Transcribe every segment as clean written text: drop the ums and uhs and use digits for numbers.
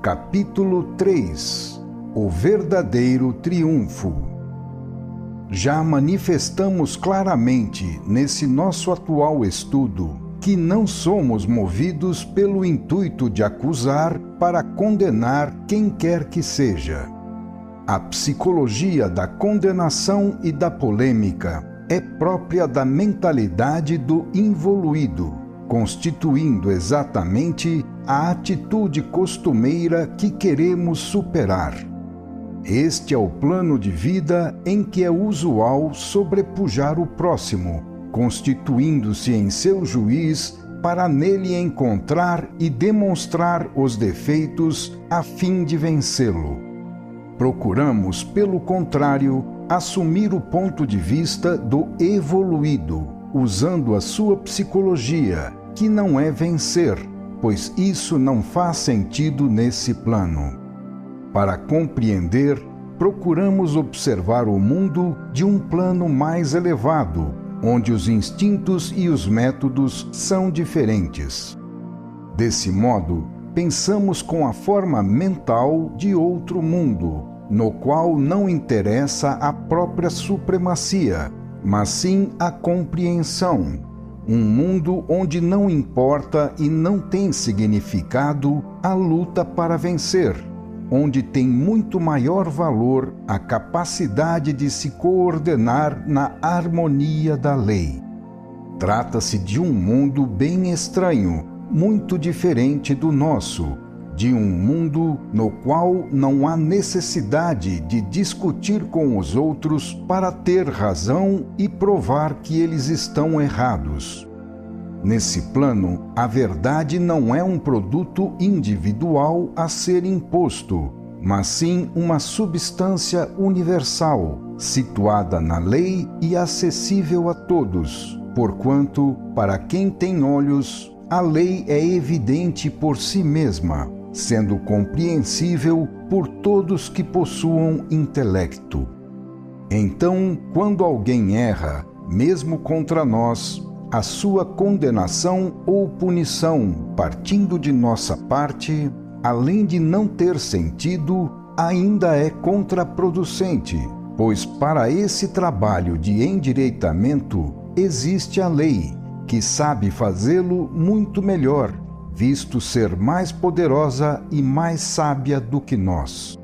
Capítulo 3 – O verdadeiro triunfo. Já manifestamos claramente nesse nosso atual estudo que não somos movidos pelo intuito de acusar para condenar quem quer que seja. A psicologia da condenação e da polêmica é própria da mentalidade do involuído, constituindo exatamente a atitude costumeira que queremos superar. Este é o plano de vida em que é usual sobrepujar o próximo, constituindo-se em seu juiz para nele encontrar e demonstrar os defeitos a fim de vencê-lo. Procuramos, pelo contrário, assumir o ponto de vista do evoluído, usando a sua psicologia, que não é vencer, pois isso não faz sentido nesse plano. Para compreender, procuramos observar o mundo de um plano mais elevado, onde os instintos e os métodos são diferentes. Desse modo, pensamos com a forma mental de outro mundo, no qual não interessa a própria supremacia, mas sim a compreensão. Um mundo onde não importa e não tem significado a luta para vencer, onde tem muito maior valor a capacidade de se coordenar na harmonia da lei. Trata-se de um mundo bem estranho, muito diferente do nosso, de um mundo no qual não há necessidade de discutir com os outros para ter razão e provar que eles estão errados. Nesse plano, a verdade não é um produto individual a ser imposto, mas sim uma substância universal, situada na lei e acessível a todos, porquanto, para quem tem olhos, a lei é evidente por si mesma, sendo compreensível por todos que possuam intelecto. Então, quando alguém erra, mesmo contra nós, a sua condenação ou punição, partindo de nossa parte, além de não ter sentido, ainda é contraproducente, pois para esse trabalho de endireitamento existe a lei, que sabe fazê-lo muito melhor, visto ser mais poderosa e mais sábia do que nós.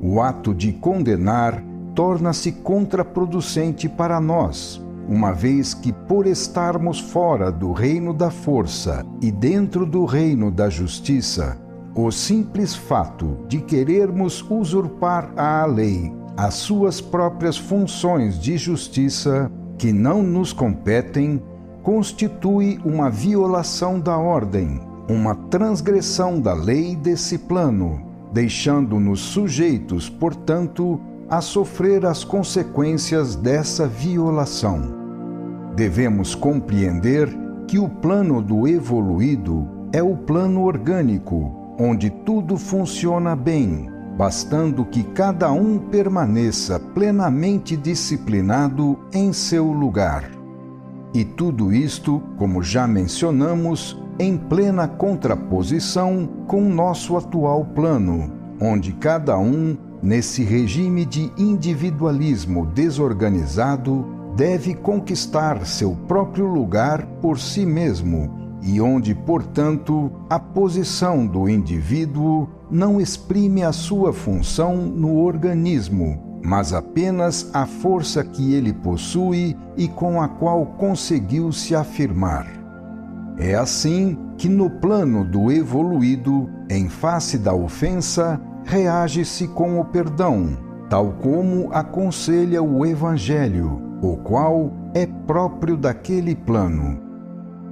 O ato de condenar torna-se contraproducente para nós, uma vez que, por estarmos fora do reino da força e dentro do reino da justiça, o simples fato de querermos usurpar à lei as suas próprias funções de justiça, que não nos competem, constitui uma violação da ordem, uma transgressão da lei desse plano, deixando-nos sujeitos, portanto, a sofrer as consequências dessa violação. Devemos compreender que o plano do evoluído é o plano orgânico, onde tudo funciona bem, bastando que cada um permaneça plenamente disciplinado em seu lugar. E tudo isto, como já mencionamos, em plena contraposição com nosso atual plano, onde cada um, nesse regime de individualismo desorganizado, deve conquistar seu próprio lugar por si mesmo, e onde, portanto, a posição do indivíduo não exprime a sua função no organismo, mas apenas a força que ele possui e com a qual conseguiu se afirmar. É assim que, no plano do evoluído, em face da ofensa, reage-se com o perdão, tal como aconselha o Evangelho, o qual é próprio daquele plano.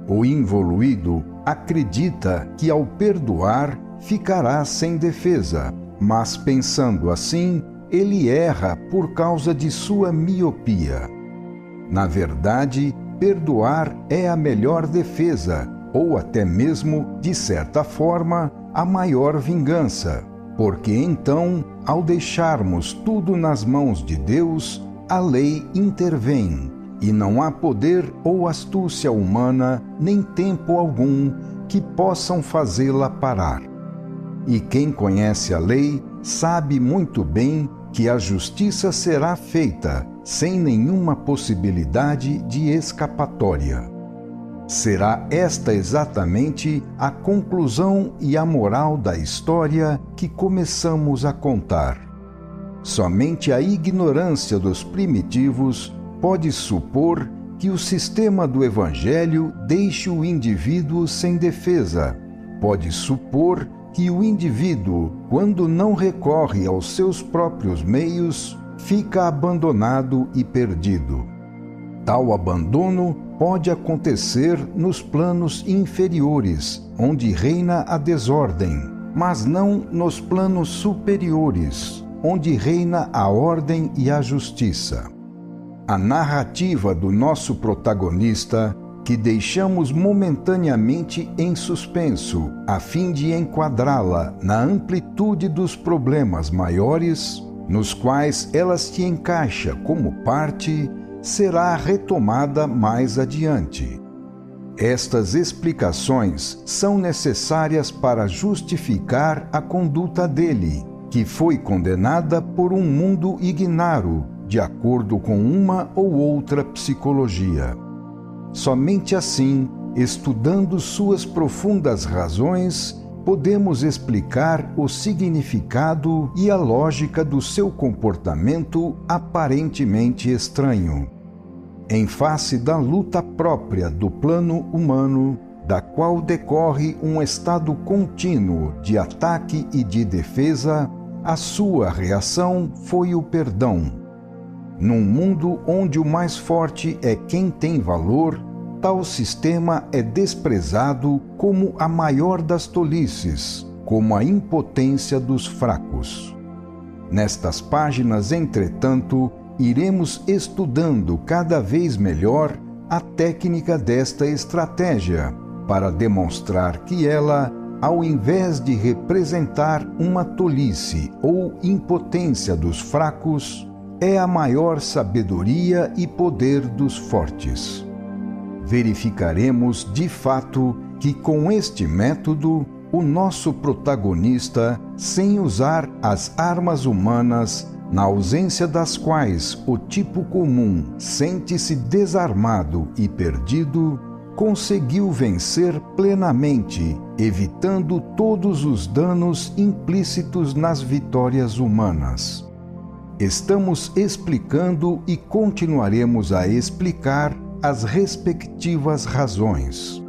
O involuído acredita que, ao perdoar, ficará sem defesa, mas, pensando assim, ele erra por causa de sua miopia. Na verdade, perdoar é a melhor defesa, ou até mesmo, de certa forma, a maior vingança, porque então, ao deixarmos tudo nas mãos de Deus, a lei intervém, e não há poder ou astúcia humana, nem tempo algum, que possam fazê-la parar. E quem conhece a lei sabe muito bem que a justiça será feita sem nenhuma possibilidade de escapatória. Será esta exatamente a conclusão e a moral da história que começamos a contar. Somente a ignorância dos primitivos pode supor que o sistema do Evangelho deixe o indivíduo sem defesa. Pode supor que o indivíduo, quando não recorre aos seus próprios meios, fica abandonado e perdido. Tal abandono pode acontecer nos planos inferiores, onde reina a desordem, mas não nos planos superiores, onde reina a ordem e a justiça. A narrativa do nosso protagonista, que deixamos momentaneamente em suspenso, a fim de enquadrá-la na amplitude dos problemas maiores, nos quais ela se encaixa como parte, será retomada mais adiante. Estas explicações são necessárias para justificar a conduta dele, que foi condenada por um mundo ignaro, de acordo com uma ou outra psicologia. Somente assim, estudando suas profundas razões, podemos explicar o significado e a lógica do seu comportamento aparentemente estranho. Em face da luta própria do plano humano, da qual decorre um estado contínuo de ataque e de defesa, a sua reação foi o perdão. Num mundo onde o mais forte é quem tem valor, tal sistema é desprezado como a maior das tolices, como a impotência dos fracos. Nestas páginas, entretanto, iremos estudando cada vez melhor a técnica desta estratégia, para demonstrar que ela, ao invés de representar uma tolice ou impotência dos fracos, é a maior sabedoria e poder dos fortes. Verificaremos de fato que com este método, o nosso protagonista, sem usar as armas humanas, na ausência das quais o tipo comum sente-se desarmado e perdido, conseguiu vencer plenamente, evitando todos os danos implícitos nas vitórias humanas. Estamos explicando e continuaremos a explicar as respectivas razões.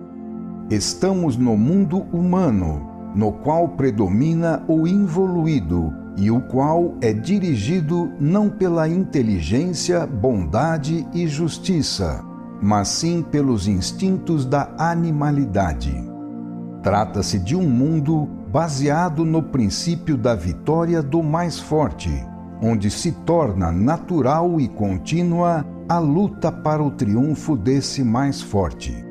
Estamos no mundo humano, no qual predomina o involuído e o qual é dirigido não pela inteligência, bondade e justiça, mas sim pelos instintos da animalidade. Trata-se de um mundo baseado no princípio da vitória do mais forte, onde se torna natural e contínua a luta para o triunfo desse mais forte.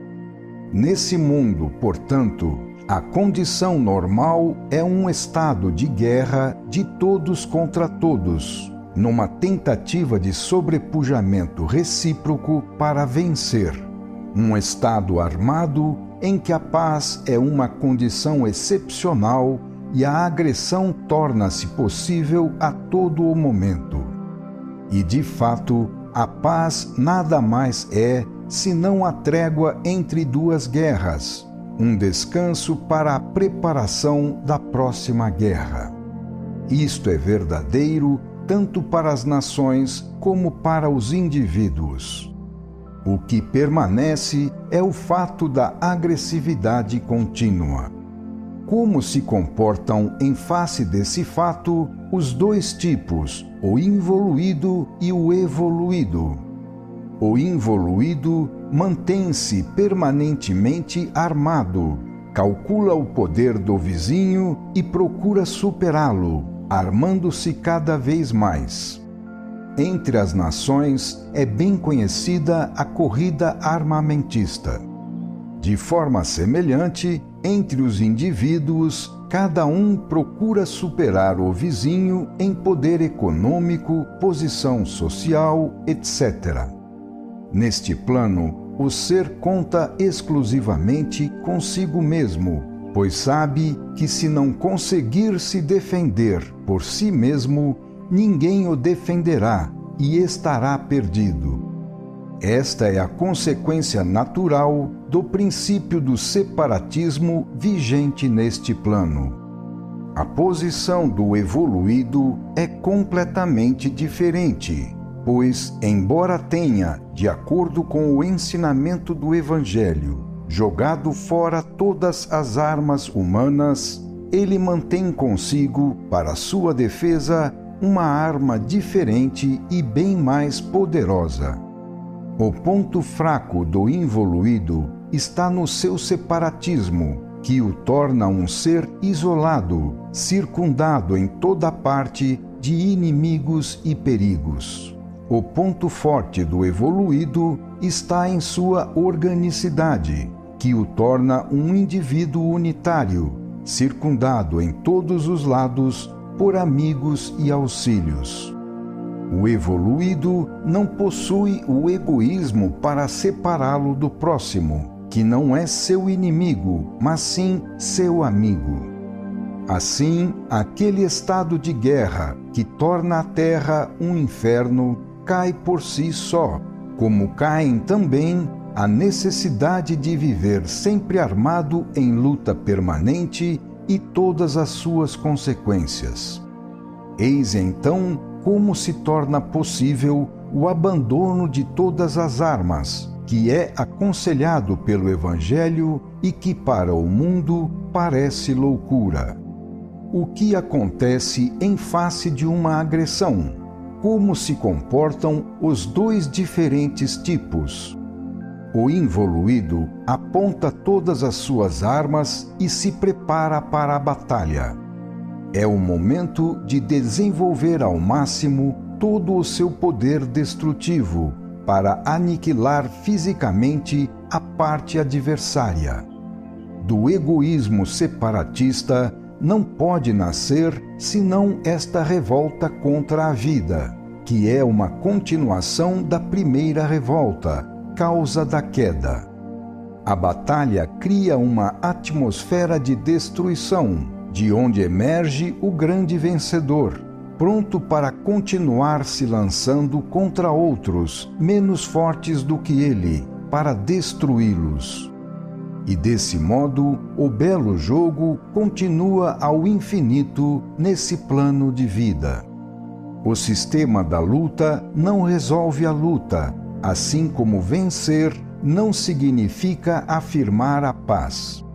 Nesse mundo, portanto, a condição normal é um estado de guerra de todos contra todos, numa tentativa de sobrepujamento recíproco para vencer. Um estado armado em que a paz é uma condição excepcional e a agressão torna-se possível a todo o momento. E, de fato, a paz nada mais é senão a trégua entre duas guerras, um descanso para a preparação da próxima guerra. Isto é verdadeiro tanto para as nações como para os indivíduos. O que permanece é o fato da agressividade contínua. Como se comportam em face desse fato os dois tipos, o involuído e o evoluído? O involuído mantém-se permanentemente armado, calcula o poder do vizinho e procura superá-lo, armando-se cada vez mais. Entre as nações é bem conhecida a corrida armamentista. De forma semelhante, entre os indivíduos, cada um procura superar o vizinho em poder econômico, posição social, etc. Neste plano, o ser conta exclusivamente consigo mesmo, pois sabe que se não conseguir se defender por si mesmo, ninguém o defenderá e estará perdido. Esta é a consequência natural do princípio do separatismo vigente neste plano. A posição do evoluído é completamente diferente, pois, embora tenha, de acordo com o ensinamento do Evangelho, jogado fora todas as armas humanas, ele mantém consigo, para sua defesa, uma arma diferente e bem mais poderosa. O ponto fraco do involuído está no seu separatismo, que o torna um ser isolado, circundado em toda parte de inimigos e perigos. O ponto forte do evoluído está em sua organicidade, que o torna um indivíduo unitário, circundado em todos os lados por amigos e auxílios. O evoluído não possui o egoísmo para separá-lo do próximo, que não é seu inimigo, mas sim seu amigo. Assim, aquele estado de guerra que torna a terra um inferno cai por si só, como caem também a necessidade de viver sempre armado em luta permanente e todas as suas consequências. Eis então como se torna possível o abandono de todas as armas, que é aconselhado pelo Evangelho e que para o mundo parece loucura. O que acontece em face de uma agressão? Como se comportam os dois diferentes tipos? O involuído aponta todas as suas armas e se prepara para a batalha. É o momento de desenvolver ao máximo todo o seu poder destrutivo para aniquilar fisicamente a parte adversária. Do egoísmo separatista não pode nascer senão esta revolta contra a vida, que é uma continuação da primeira revolta, causa da queda. A batalha cria uma atmosfera de destruição, de onde emerge o grande vencedor, pronto para continuar se lançando contra outros menos fortes do que ele, para destruí-los. E desse modo, o belo jogo continua ao infinito nesse plano de vida. O sistema da luta não resolve a luta, assim como vencer não significa afirmar a paz.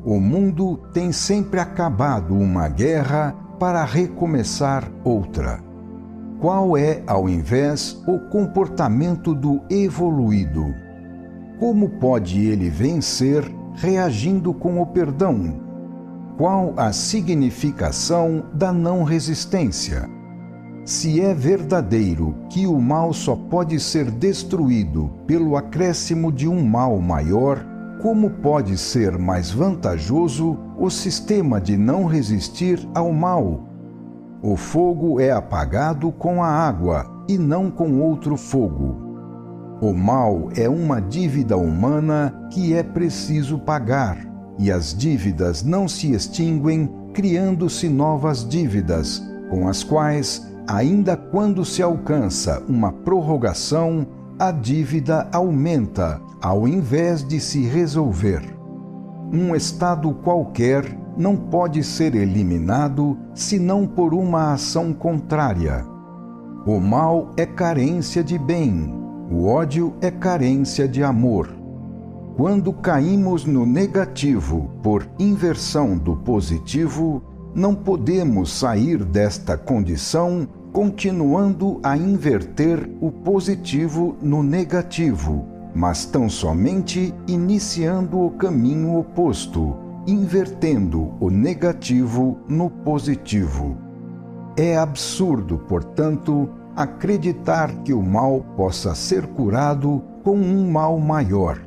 O mundo tem sempre acabado uma guerra para recomeçar outra. Qual é, ao invés, o comportamento do evoluído? Como pode ele vencer reagindo com o perdão? Qual a significação da não resistência? Se é verdadeiro que o mal só pode ser destruído pelo acréscimo de um mal maior, como pode ser mais vantajoso o sistema de não resistir ao mal? O fogo é apagado com a água e não com outro fogo. O mal é uma dívida humana que é preciso pagar, e as dívidas não se extinguem criando-se novas dívidas, com as quais, ainda quando se alcança uma prorrogação, a dívida aumenta, ao invés de se resolver. Um estado qualquer não pode ser eliminado senão por uma ação contrária. O mal é carência de bem, o ódio é carência de amor. Quando caímos no negativo por inversão do positivo, não podemos sair desta condição continuando a inverter o positivo no negativo, mas tão somente iniciando o caminho oposto, invertendo o negativo no positivo. É absurdo, portanto, acreditar que o mal possa ser curado com um mal maior.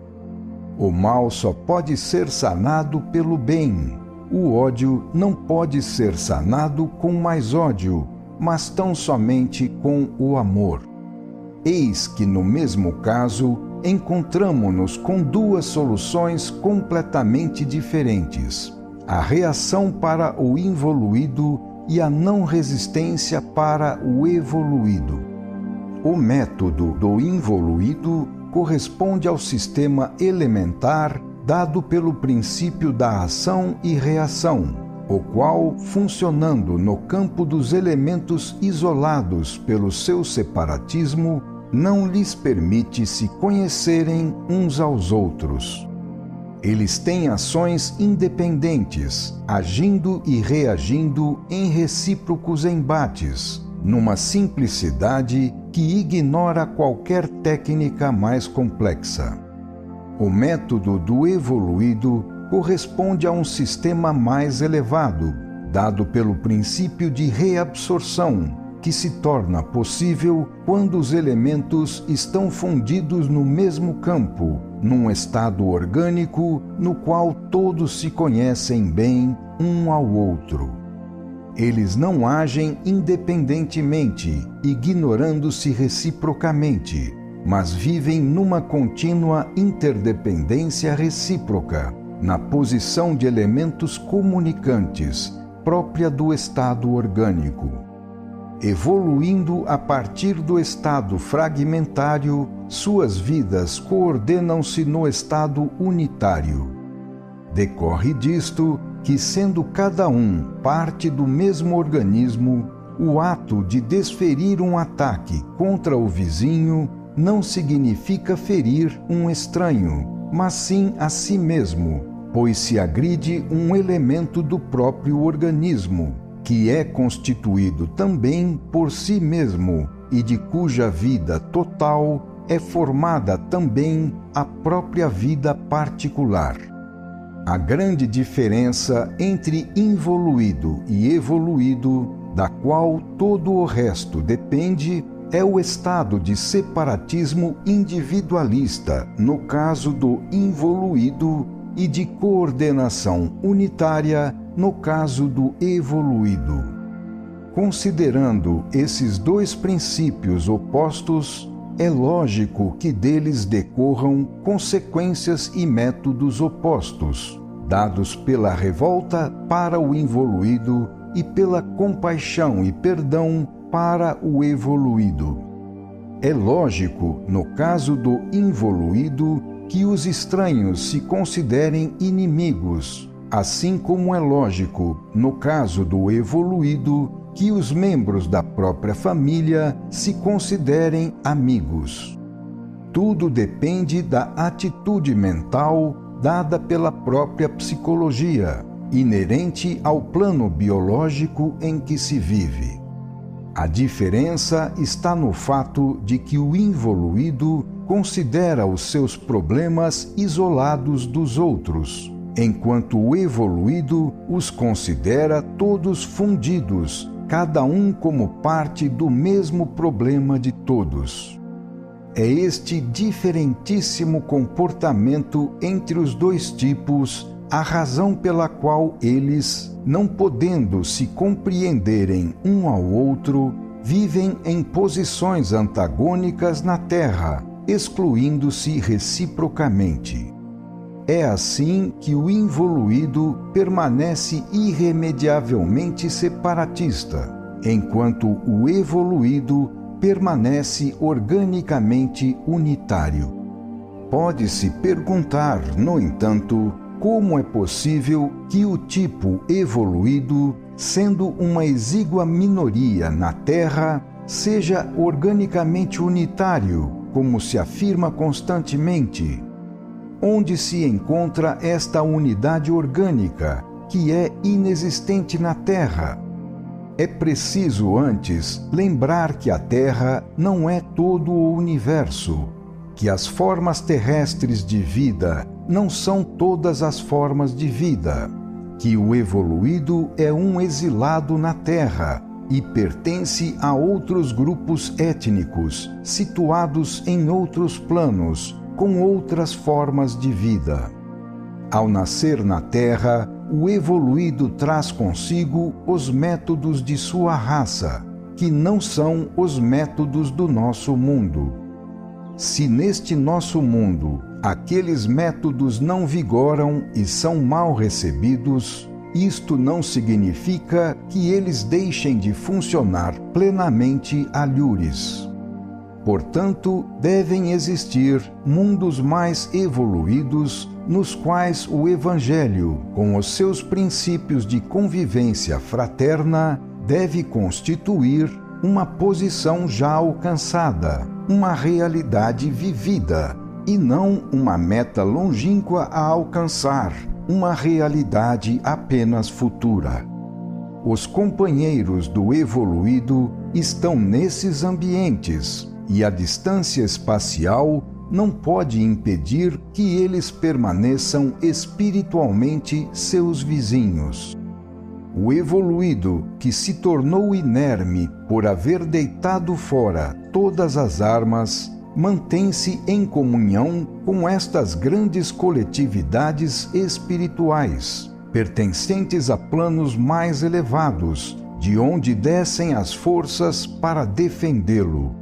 O mal só pode ser sanado pelo bem. O ódio não pode ser sanado com mais ódio, mas tão somente com o amor. Eis que, no mesmo caso, encontramo-nos com duas soluções completamente diferentes. a reação para o involuído e a não resistência para o evoluído. O método do involuído corresponde ao sistema elementar dado pelo princípio da ação e reação, o qual, funcionando no campo dos elementos isolados pelo seu separatismo, não lhes permite se conhecerem uns aos outros. Eles têm ações independentes, agindo e reagindo em recíprocos embates, numa simplicidade que ignora qualquer técnica mais complexa. O método do evoluído corresponde a um sistema mais elevado, dado pelo princípio de reabsorção, que se torna possível quando os elementos estão fundidos no mesmo campo, num estado orgânico no qual todos se conhecem bem um ao outro. Eles não agem independentemente, ignorando-se reciprocamente, mas vivem numa contínua interdependência recíproca, na posição de elementos comunicantes, própria do estado orgânico. Evoluindo a partir do estado fragmentário, suas vidas coordenam-se no estado unitário. Decorre disto que, sendo cada um parte do mesmo organismo, o ato de desferir um ataque contra o vizinho não significa ferir um estranho, mas sim a si mesmo, pois se agride um elemento do próprio organismo, que é constituído também por si mesmo e de cuja vida total é formada também a própria vida particular. A grande diferença entre involuído e evoluído, da qual todo o resto depende, é o estado de separatismo individualista, no caso do involuído, e de coordenação unitária, no caso do evoluído. Considerando esses dois princípios opostos, é lógico que deles decorram consequências e métodos opostos, dados pela revolta para o involuído e pela compaixão e perdão para o evoluído. É lógico, no caso do involuído, que os estranhos se considerem inimigos, assim como é lógico, no caso do evoluído, que os membros da própria família se considerem amigos. Tudo depende da atitude mental dada pela própria psicologia, inerente ao plano biológico em que se vive. A diferença está no fato de que o involuído considera os seus problemas isolados dos outros, enquanto o evoluído os considera todos fundidos, cada um como parte do mesmo problema de todos. É este diferentíssimo comportamento entre os dois tipos a razão pela qual eles, não podendo se compreenderem um ao outro, vivem em posições antagônicas na Terra, excluindo-se reciprocamente. É assim que o involuído permanece irremediavelmente separatista, enquanto o evoluído permanece organicamente unitário. Pode-se perguntar, no entanto, como é possível que o tipo evoluído, sendo uma exígua minoria na Terra, seja organicamente unitário, como se afirma constantemente? Onde se encontra esta unidade orgânica, que é inexistente na Terra? É preciso antes lembrar que a Terra não é todo o universo, que as formas terrestres de vida não são todas as formas de vida, que o evoluído é um exilado na Terra e pertence a outros grupos étnicos situados em outros planos, com outras formas de vida. Ao nascer na Terra, o evoluído traz consigo os métodos de sua raça, que não são os métodos do nosso mundo. Se neste nosso mundo aqueles métodos não vigoram e são mal recebidos, isto não significa que eles deixem de funcionar plenamente alhures. Portanto, devem existir mundos mais evoluídos nos quais o Evangelho, com os seus princípios de convivência fraterna, deve constituir uma posição já alcançada, uma realidade vivida, e não uma meta longínqua a alcançar, uma realidade apenas futura. Os companheiros do evoluído estão nesses ambientes, e a distância espacial não pode impedir que eles permaneçam espiritualmente seus vizinhos. O evoluído, que se tornou inerme por haver deitado fora todas as armas, mantém-se em comunhão com estas grandes coletividades espirituais, pertencentes a planos mais elevados, de onde descem as forças para defendê-lo.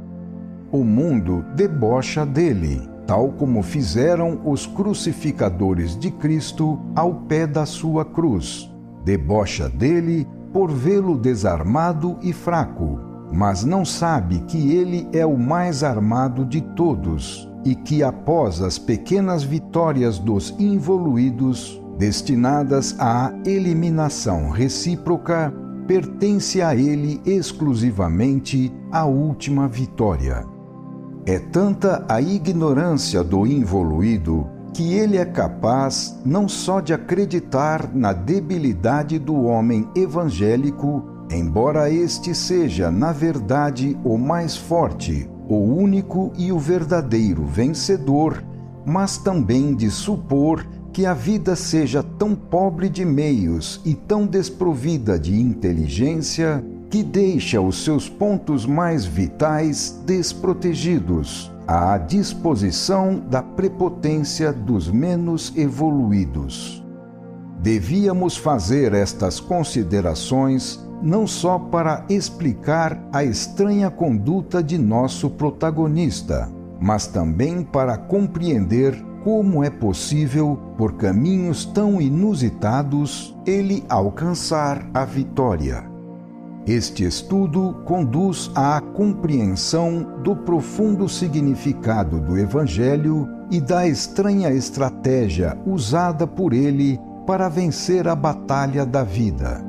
O mundo debocha dele, tal como fizeram os crucificadores de Cristo ao pé da sua cruz. Debocha dele por vê-lo desarmado e fraco, mas não sabe que ele é o mais armado de todos e que, após as pequenas vitórias dos involuídos, destinadas à eliminação recíproca, pertence a ele exclusivamente a última vitória. É tanta a ignorância do involuído que ele é capaz não só de acreditar na debilidade do homem evangélico, embora este seja, na verdade, o mais forte, o único e o verdadeiro vencedor, mas também de supor que a vida seja tão pobre de meios e tão desprovida de inteligência que deixa os seus pontos mais vitais desprotegidos, à disposição da prepotência dos menos evoluídos. Devíamos fazer estas considerações não só para explicar a estranha conduta de nosso protagonista, mas também para compreender como é possível, por caminhos tão inusitados, ele alcançar a vitória. Este estudo conduz à compreensão do profundo significado do Evangelho e da estranha estratégia usada por ele para vencer a batalha da vida.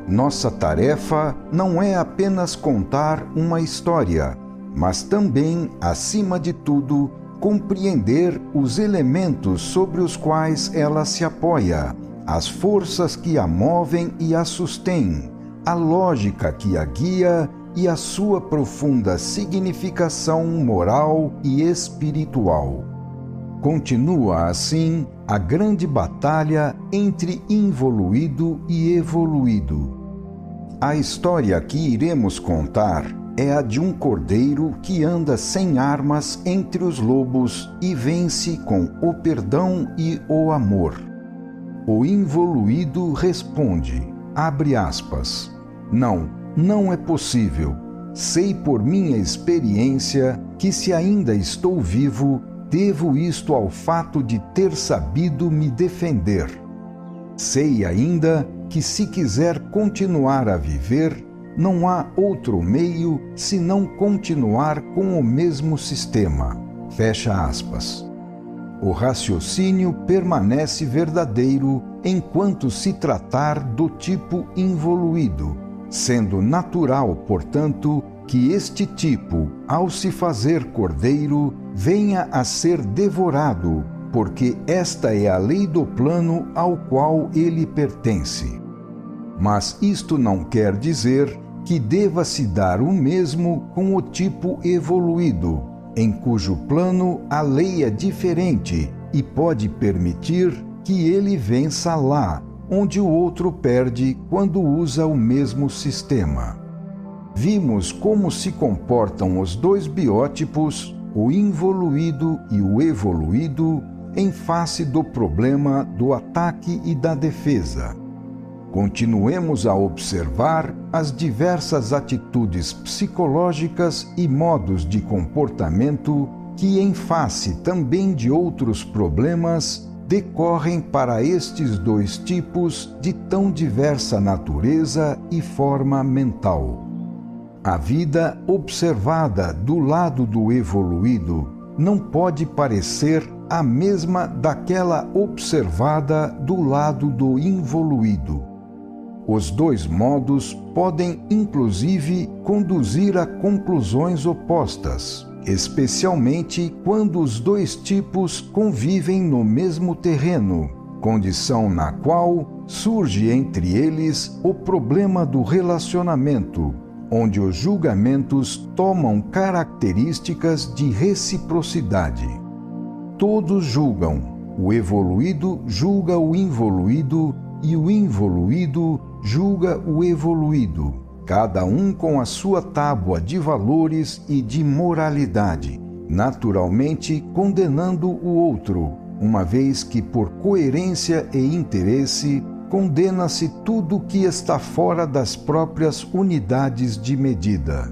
Nossa tarefa não é apenas contar uma história, mas também, acima de tudo, compreender os elementos sobre os quais ela se apoia, as forças que a movem e a sustêm, a lógica que a guia e a sua profunda significação moral e espiritual. Continua assim a grande batalha entre involuído e evoluído. A história que iremos contar é a de um cordeiro que anda sem armas entre os lobos e vence com o perdão e o amor. O involuído responde, abre aspas, não é possível. Sei por minha experiência que se ainda estou vivo, devo isto ao fato de ter sabido me defender. Sei ainda que se quiser continuar a viver, não há outro meio senão continuar com o mesmo sistema. Fecha aspas. O raciocínio permanece verdadeiro enquanto se tratar do tipo involuído, sendo natural, portanto, que este tipo, ao se fazer cordeiro, venha a ser devorado, porque esta é a lei do plano ao qual ele pertence. Mas isto não quer dizer que deva se dar o mesmo com o tipo evoluído, em cujo plano a lei é diferente e pode permitir que ele vença lá, onde o outro perde quando usa o mesmo sistema. Vimos como se comportam os dois biótipos, o involuído e o evoluído, em face do problema do ataque e da defesa. Continuemos a observar as diversas atitudes psicológicas e modos de comportamento que, em face também de outros problemas, decorrem para estes dois tipos de tão diversa natureza e forma mental. A vida observada do lado do evoluído não pode parecer a mesma daquela observada do lado do involuído. Os dois modos podem, inclusive, conduzir a conclusões opostas, especialmente quando os dois tipos convivem no mesmo terreno, condição na qual surge entre eles o problema do relacionamento, onde os julgamentos tomam características de reciprocidade. Todos julgam, o evoluído julga o involuído e o involuído julga o evoluído, cada um com a sua tábua de valores e de moralidade, naturalmente condenando o outro, uma vez que por coerência e interesse condena-se tudo que está fora das próprias unidades de medida.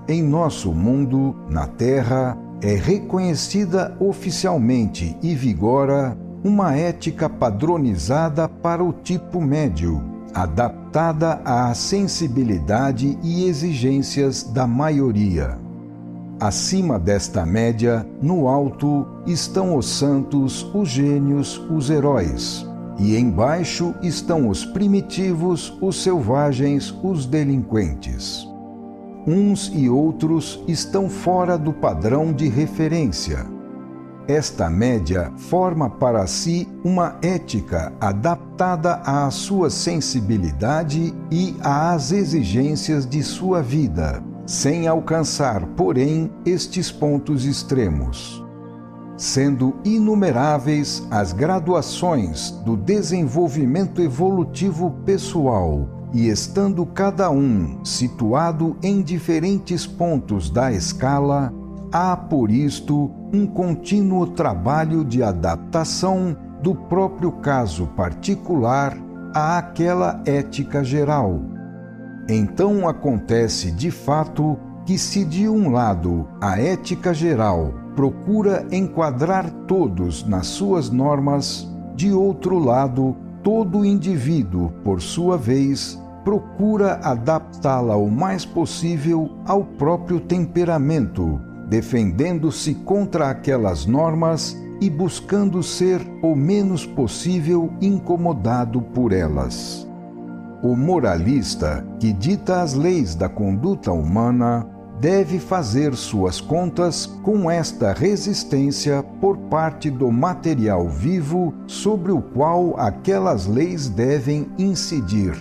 Em nosso mundo, na Terra, é reconhecida oficialmente e vigora uma ética padronizada para o tipo médio, adaptada à sensibilidade e exigências da maioria. Acima desta média, no alto, estão os santos, os gênios, os heróis, e embaixo estão os primitivos, os selvagens, os delinquentes. Uns e outros estão fora do padrão de referência. Esta média forma para si uma ética adaptada à sua sensibilidade e às exigências de sua vida, sem alcançar, porém, estes pontos extremos. Sendo inumeráveis as graduações do desenvolvimento evolutivo pessoal e estando cada um situado em diferentes pontos da escala, há, por isto, um contínuo trabalho de adaptação do próprio caso particular àquela ética geral. Então acontece de fato que, se de um lado a ética geral procura enquadrar todos nas suas normas, de outro lado, todo indivíduo, por sua vez, procura adaptá-la o mais possível ao próprio temperamento, defendendo-se contra aquelas normas e buscando ser o menos possível incomodado por elas. O moralista, que dita as leis da conduta humana, deve fazer suas contas com esta resistência por parte do material vivo sobre o qual aquelas leis devem incidir.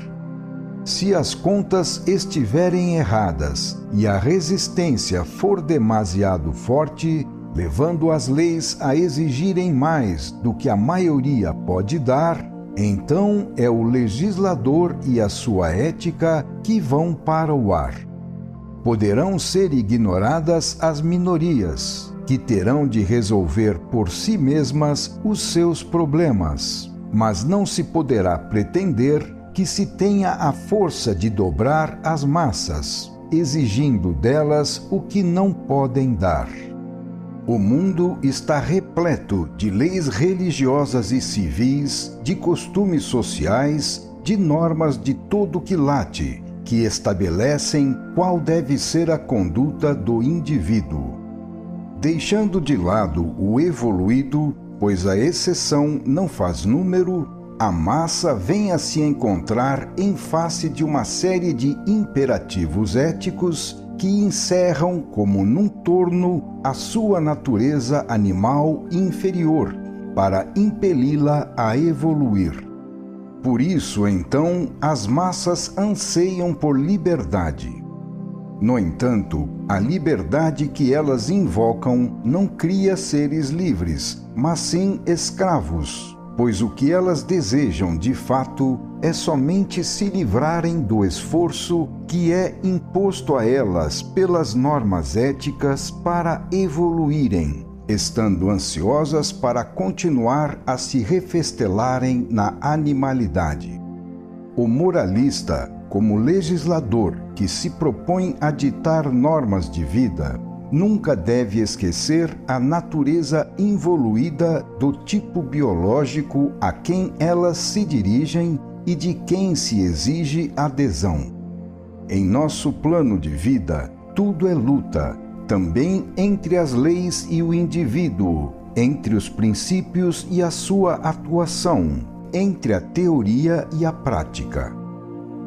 Se as contas estiverem erradas e a resistência for demasiado forte, levando as leis a exigirem mais do que a maioria pode dar, então é o legislador e a sua ética que vão para o ar. Poderão ser ignoradas as minorias, que terão de resolver por si mesmas os seus problemas, mas não se poderá pretender que se tenha a força de dobrar as massas, exigindo delas o que não podem dar. O mundo está repleto de leis religiosas e civis, de costumes sociais, de normas de todo quilate, que estabelecem qual deve ser a conduta do indivíduo. Deixando de lado o evoluído, pois a exceção não faz número, a massa vem a se encontrar em face de uma série de imperativos éticos que encerram como num torno a sua natureza animal inferior, para impeli-la a evoluir. Por isso, então, as massas anseiam por liberdade. No entanto, a liberdade que elas invocam não cria seres livres, mas sim escravos, pois o que elas desejam de fato é somente se livrarem do esforço que é imposto a elas pelas normas éticas para evoluírem, estando ansiosas para continuar a se refestelarem na animalidade. O moralista, como legislador que se propõe a ditar normas de vida, nunca deve esquecer a natureza involuída do tipo biológico a quem elas se dirigem e de quem se exige adesão. Em nosso plano de vida, tudo é luta, também entre as leis e o indivíduo, entre os princípios e a sua atuação, entre a teoria e a prática.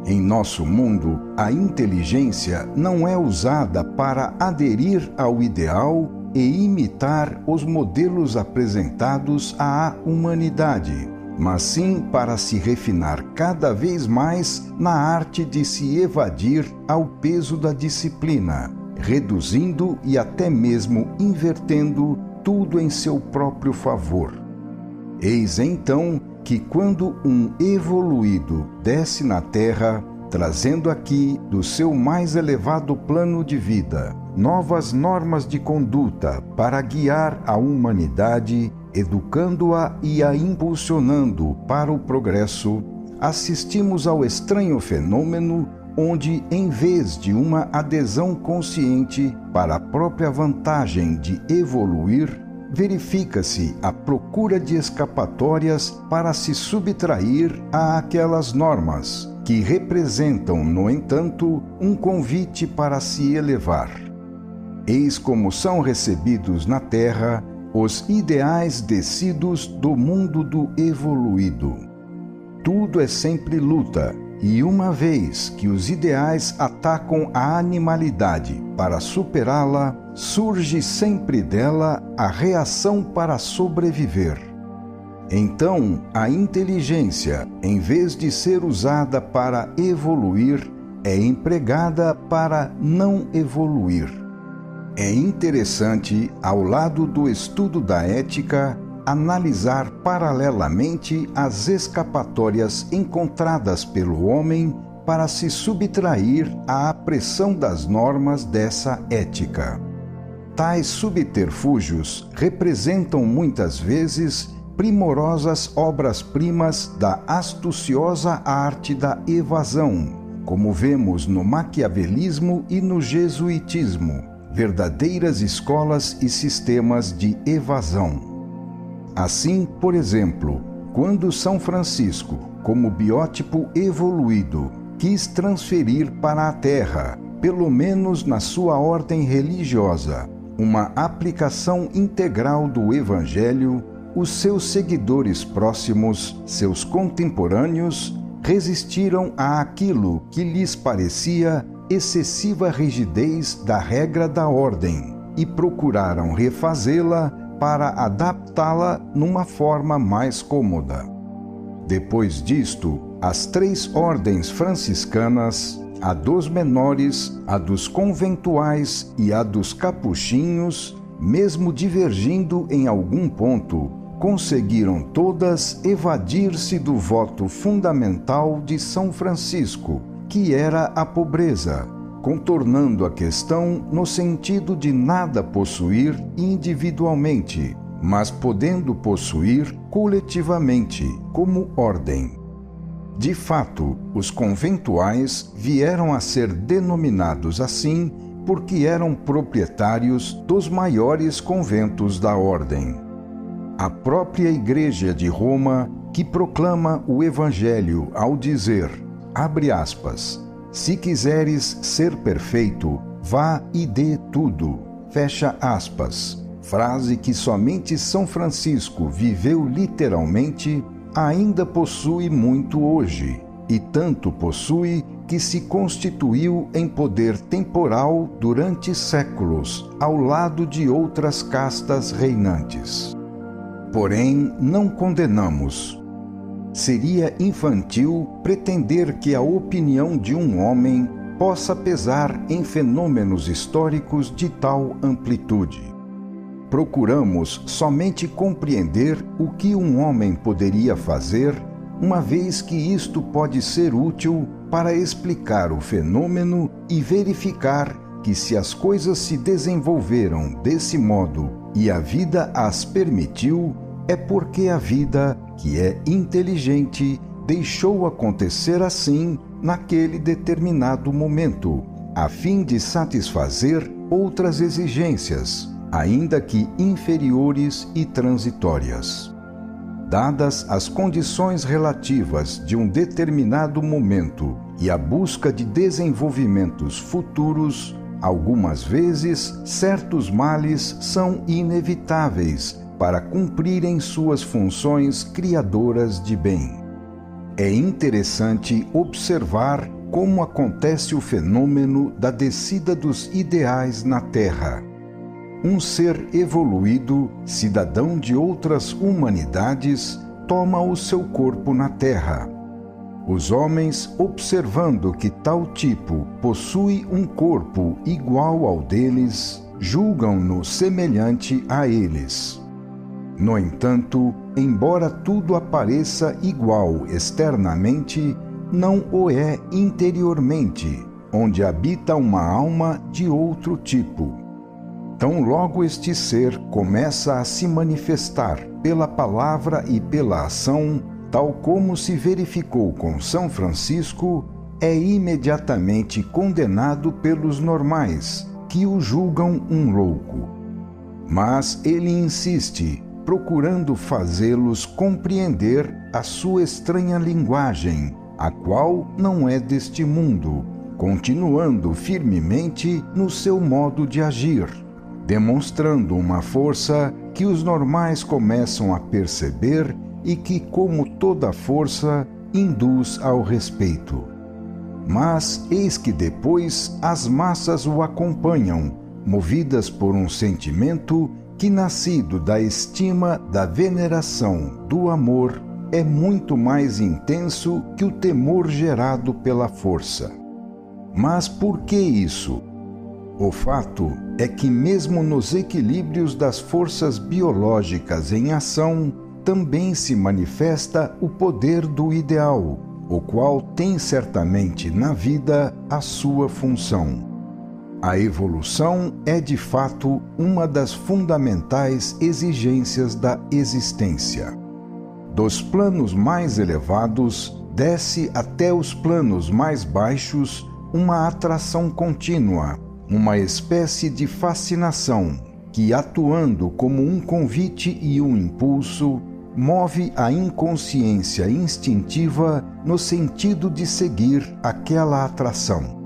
Em nosso mundo, a inteligência não é usada para aderir ao ideal e imitar os modelos apresentados à humanidade, mas sim para se refinar cada vez mais na arte de se evadir ao peso da disciplina, reduzindo e até mesmo invertendo tudo em seu próprio favor. Eis então que quando um evoluído desce na Terra, trazendo aqui do seu mais elevado plano de vida novas normas de conduta para guiar a humanidade, educando-a e a impulsionando para o progresso, assistimos ao estranho fenômeno onde, em vez de uma adesão consciente para a própria vantagem de evoluir, verifica-se a procura de escapatórias para se subtrair àquelas normas, que representam, no entanto, um convite para se elevar. Eis como são recebidos na Terra os ideais descidos do mundo do evoluído. Tudo é sempre luta, e uma vez que os ideais atacam a animalidade para superá-la, surge sempre dela a reação para sobreviver. Então, a inteligência, em vez de ser usada para evoluir, é empregada para não evoluir. É interessante, ao lado do estudo da ética, analisar paralelamente as escapatórias encontradas pelo homem para se subtrair à pressão das normas dessa ética. Tais subterfúgios representam muitas vezes primorosas obras-primas da astuciosa arte da evasão, como vemos no maquiavelismo e no jesuitismo, verdadeiras escolas e sistemas de evasão. Assim, por exemplo, quando São Francisco, como biótipo evoluído, quis transferir para a Terra, pelo menos na sua ordem religiosa, uma aplicação integral do Evangelho, os seus seguidores próximos, seus contemporâneos, resistiram àquilo que lhes parecia excessiva rigidez da regra da ordem e procuraram refazê-la para adaptá-la numa forma mais cômoda. Depois disto, as 3 ordens franciscanas, a dos menores, a dos conventuais e a dos capuchinhos, mesmo divergindo em algum ponto, conseguiram todas evadir-se do voto fundamental de São Francisco, que era a pobreza, contornando a questão no sentido de nada possuir individualmente, mas podendo possuir coletivamente, como ordem. De fato, os conventuais vieram a ser denominados assim porque eram proprietários dos maiores conventos da ordem. A própria Igreja de Roma, que proclama o Evangelho ao dizer, abre aspas, se quiseres ser perfeito, vá e dê tudo, fecha aspas, frase que somente São Francisco viveu literalmente, ainda possui muito hoje, e tanto possui que se constituiu em poder temporal durante séculos, ao lado de outras castas reinantes. Porém, não condenamos. Seria infantil pretender que a opinião de um homem possa pesar em fenômenos históricos de tal amplitude. Procuramos somente compreender o que um homem poderia fazer, uma vez que isto pode ser útil para explicar o fenômeno e verificar que se as coisas se desenvolveram desse modo e a vida as permitiu, é porque a vida, que é inteligente, deixou acontecer assim naquele determinado momento, a fim de satisfazer outras exigências, ainda que inferiores e transitórias. Dadas as condições relativas de um determinado momento e a busca de desenvolvimentos futuros, algumas vezes certos males são inevitáveis para cumprirem suas funções criadoras de bem. É interessante observar como acontece o fenômeno da descida dos ideais na Terra. Um ser evoluído, cidadão de outras humanidades, toma o seu corpo na Terra. Os homens, observando que tal tipo possui um corpo igual ao deles, julgam-no semelhante a eles. No entanto, embora tudo apareça igual externamente, não o é interiormente, onde habita uma alma de outro tipo. Tão logo este ser começa a se manifestar pela palavra e pela ação, tal como se verificou com São Francisco, é imediatamente condenado pelos normais, que o julgam um louco. Mas ele insiste, procurando fazê-los compreender a sua estranha linguagem, a qual não é deste mundo, continuando firmemente no seu modo de agir, demonstrando uma força que os normais começam a perceber e que, como toda força, induz ao respeito. Mas eis que depois as massas o acompanham, movidas por um sentimento que, nascido da estima, da veneração, do amor, é muito mais intenso que o temor gerado pela força. Mas por que isso? O fato é que mesmo nos equilíbrios das forças biológicas em ação, também se manifesta o poder do ideal, o qual tem certamente na vida a sua função. A evolução é de fato uma das fundamentais exigências da existência. Dos planos mais elevados, desce até os planos mais baixos uma atração contínua, uma espécie de fascinação que, atuando como um convite e um impulso, move a inconsciência instintiva no sentido de seguir aquela atração.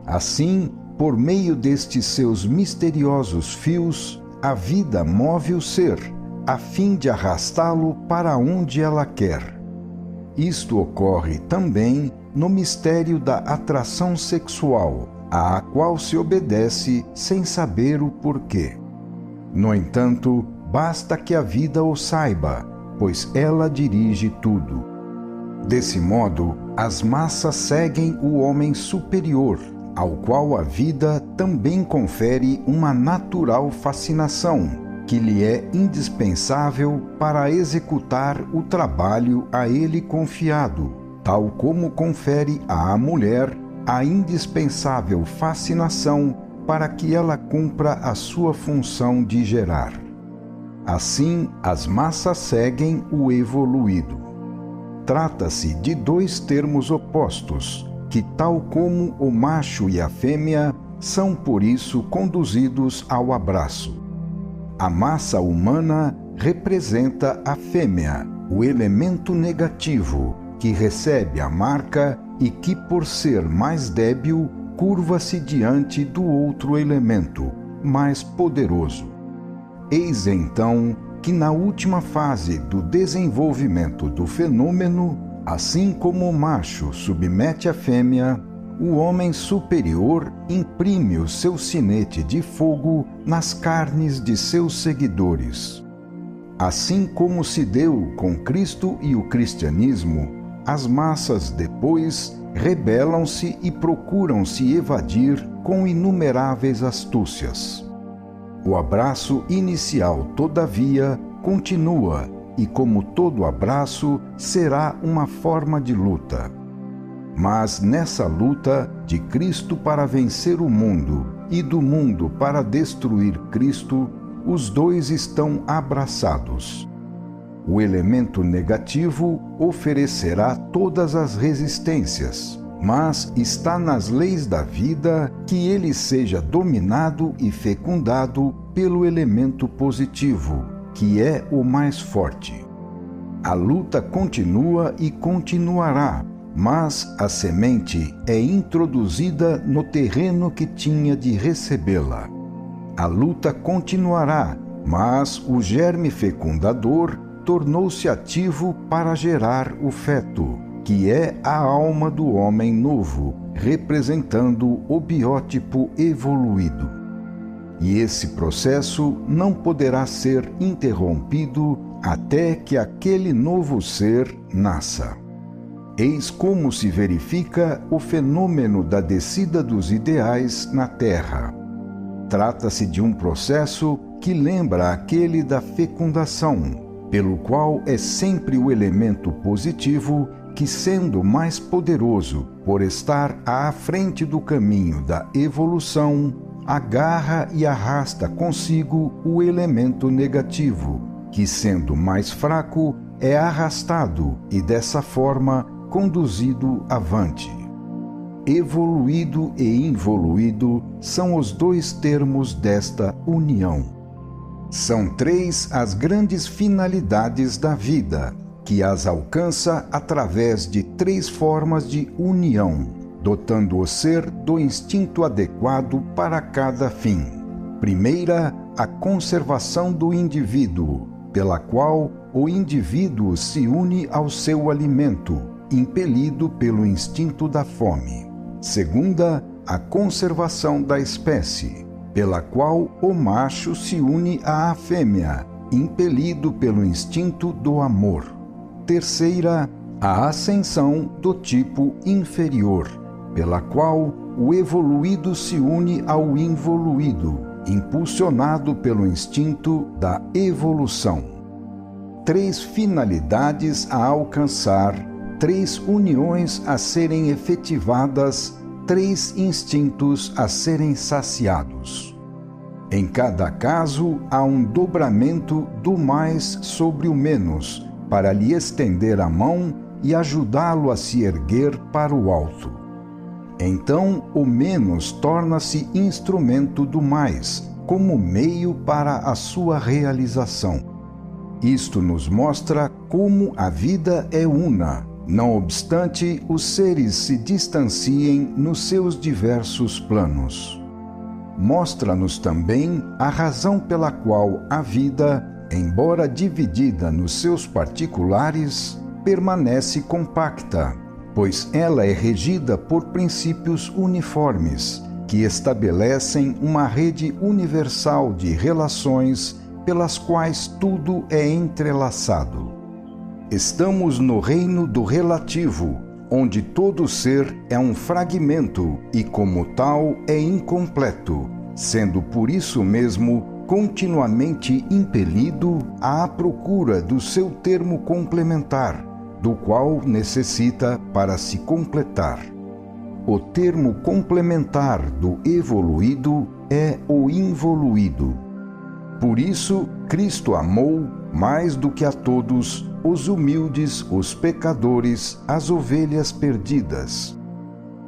Assim, por meio destes seus misteriosos fios, a vida move o ser, a fim de arrastá-lo para onde ela quer. Isto ocorre também no mistério da atração sexual, à qual se obedece sem saber o porquê. No entanto, basta que a vida o saiba, pois ela dirige tudo. Desse modo, as massas seguem o homem superior, ao qual a vida também confere uma natural fascinação, que lhe é indispensável para executar o trabalho a ele confiado, tal como confere à mulher a indispensável fascinação para que ela cumpra a sua função de gerar. Assim, as massas seguem o evoluído. Trata-se de dois termos opostos, que, tal como o macho e a fêmea, são por isso conduzidos ao abraço. A massa humana representa a fêmea, o elemento negativo, que recebe a marca e que, por ser mais débil, curva-se diante do outro elemento, mais poderoso. Eis então que, na última fase do desenvolvimento do fenômeno, assim como o macho submete a fêmea, o homem superior imprime o seu sinete de fogo nas carnes de seus seguidores. Assim como se deu com Cristo e o cristianismo, as massas depois rebelam-se e procuram se evadir com inumeráveis astúcias. O abraço inicial, todavia, continua e, como todo abraço, será uma forma de luta. Mas nessa luta, de Cristo para vencer o mundo e do mundo para destruir Cristo, os dois estão abraçados. O elemento negativo oferecerá todas as resistências, mas está nas leis da vida que ele seja dominado e fecundado pelo elemento positivo, que é o mais forte. A luta continua e continuará, mas a semente é introduzida no terreno que tinha de recebê-la. A luta continuará, mas o germe fecundador tornou-se ativo para gerar o feto, que é a alma do homem novo, representando o biótipo evoluído. E esse processo não poderá ser interrompido até que aquele novo ser nasça. Eis como se verifica o fenômeno da descida dos ideais na Terra. Trata-se de um processo que lembra aquele da fecundação, pelo qual é sempre o elemento positivo que, sendo mais poderoso por estar à frente do caminho da evolução, agarra e arrasta consigo o elemento negativo, que, sendo mais fraco, é arrastado e, dessa forma, conduzido avante. Evoluído e involuído são os dois termos desta união. São três as grandes finalidades da vida, que as alcança através de três formas de união, dotando o ser do instinto adequado para cada fim. Primeira, a conservação do indivíduo, pela qual o indivíduo se une ao seu alimento, impelido pelo instinto da fome. Segunda, a conservação da espécie, pela qual o macho se une à fêmea, impelido pelo instinto do amor. Terceira, a ascensão do tipo inferior, pela qual o evoluído se une ao involuído, impulsionado pelo instinto da evolução. Três finalidades a alcançar, três uniões a serem efetivadas, três instintos a serem saciados. Em cada caso, há um dobramento do mais sobre o menos, para lhe estender a mão e ajudá-lo a se erguer para o alto. Então, o menos torna-se instrumento do mais, como meio para a sua realização. Isto nos mostra como a vida é una, não obstante os seres se distanciem nos seus diversos planos. Mostra-nos também a razão pela qual a vida, embora dividida nos seus particulares, permanece compacta, pois ela é regida por princípios uniformes, que estabelecem uma rede universal de relações pelas quais tudo é entrelaçado. Estamos no reino do relativo, onde todo ser é um fragmento e, como tal, é incompleto, sendo por isso mesmo continuamente impelido à procura do seu termo complementar, do qual necessita para se completar. O termo complementar do evoluído é o involuído. Por isso, Cristo amou, mais do que a todos, os humildes, os pecadores, as ovelhas perdidas.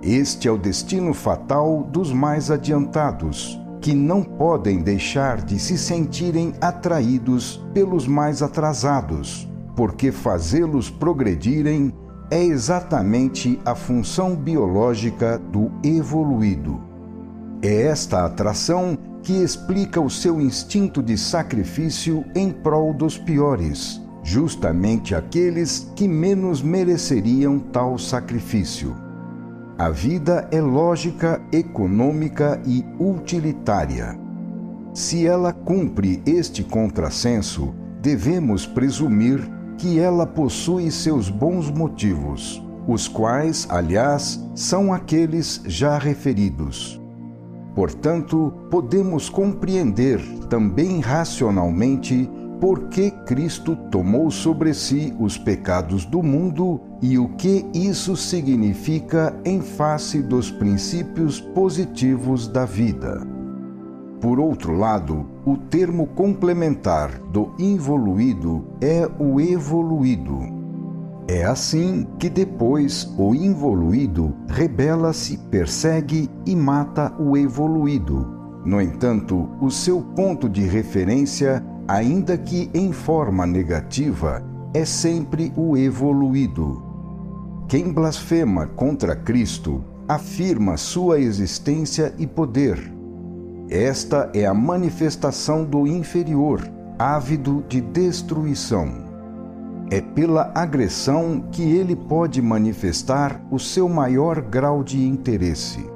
Este é o destino fatal dos mais adiantados, que não podem deixar de se sentirem atraídos pelos mais atrasados, porque fazê-los progredirem é exatamente a função biológica do evoluído. É esta atração que explica o seu instinto de sacrifício em prol dos piores, justamente aqueles que menos mereceriam tal sacrifício. A vida é lógica, econômica e utilitária. Se ela cumpre este contrassenso, devemos presumir que ela possui seus bons motivos, os quais, aliás, são aqueles já referidos. Portanto, podemos compreender também racionalmente por que Cristo tomou sobre si os pecados do mundo e o que isso significa em face dos princípios positivos da vida. Por outro lado, o termo complementar do involuído é o evoluído. É assim que depois o involuído rebela-se, persegue e mata o evoluído. No entanto, o seu ponto de referência, ainda que em forma negativa, é sempre o evoluído. Quem blasfema contra Cristo afirma sua existência e poder. Esta é a manifestação do inferior, ávido de destruição. É pela agressão que ele pode manifestar o seu maior grau de interesse.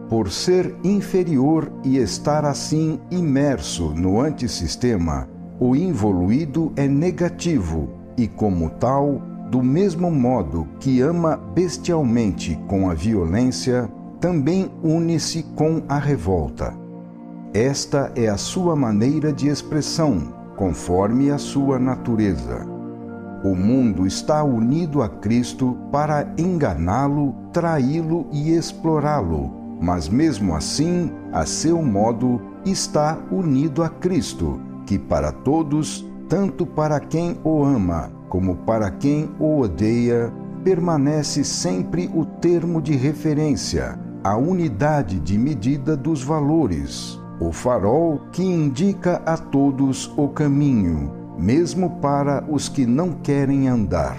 Por ser inferior e estar assim imerso no antissistema, o involuído é negativo e, como tal, do mesmo modo que ama bestialmente com a violência, também une-se com a revolta. Esta é a sua maneira de expressão, conforme a sua natureza. O mundo está unido a Cristo para enganá-lo, traí-lo e explorá-lo, mas mesmo assim, a seu modo, está unido a Cristo, que para todos, tanto para quem o ama como para quem o odeia, permanece sempre o termo de referência, a unidade de medida dos valores, o farol que indica a todos o caminho, mesmo para os que não querem andar.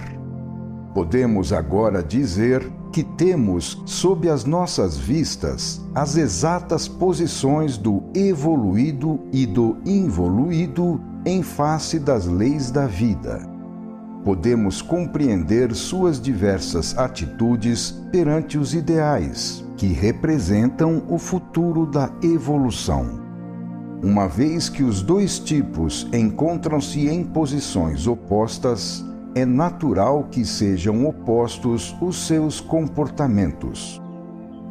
Podemos agora dizer que temos sob as nossas vistas as exatas posições do evoluído e do involuído em face das leis da vida. Podemos compreender suas diversas atitudes perante os ideais, que representam o futuro da evolução. Uma vez que os dois tipos encontram-se em posições opostas, é natural que sejam opostos os seus comportamentos.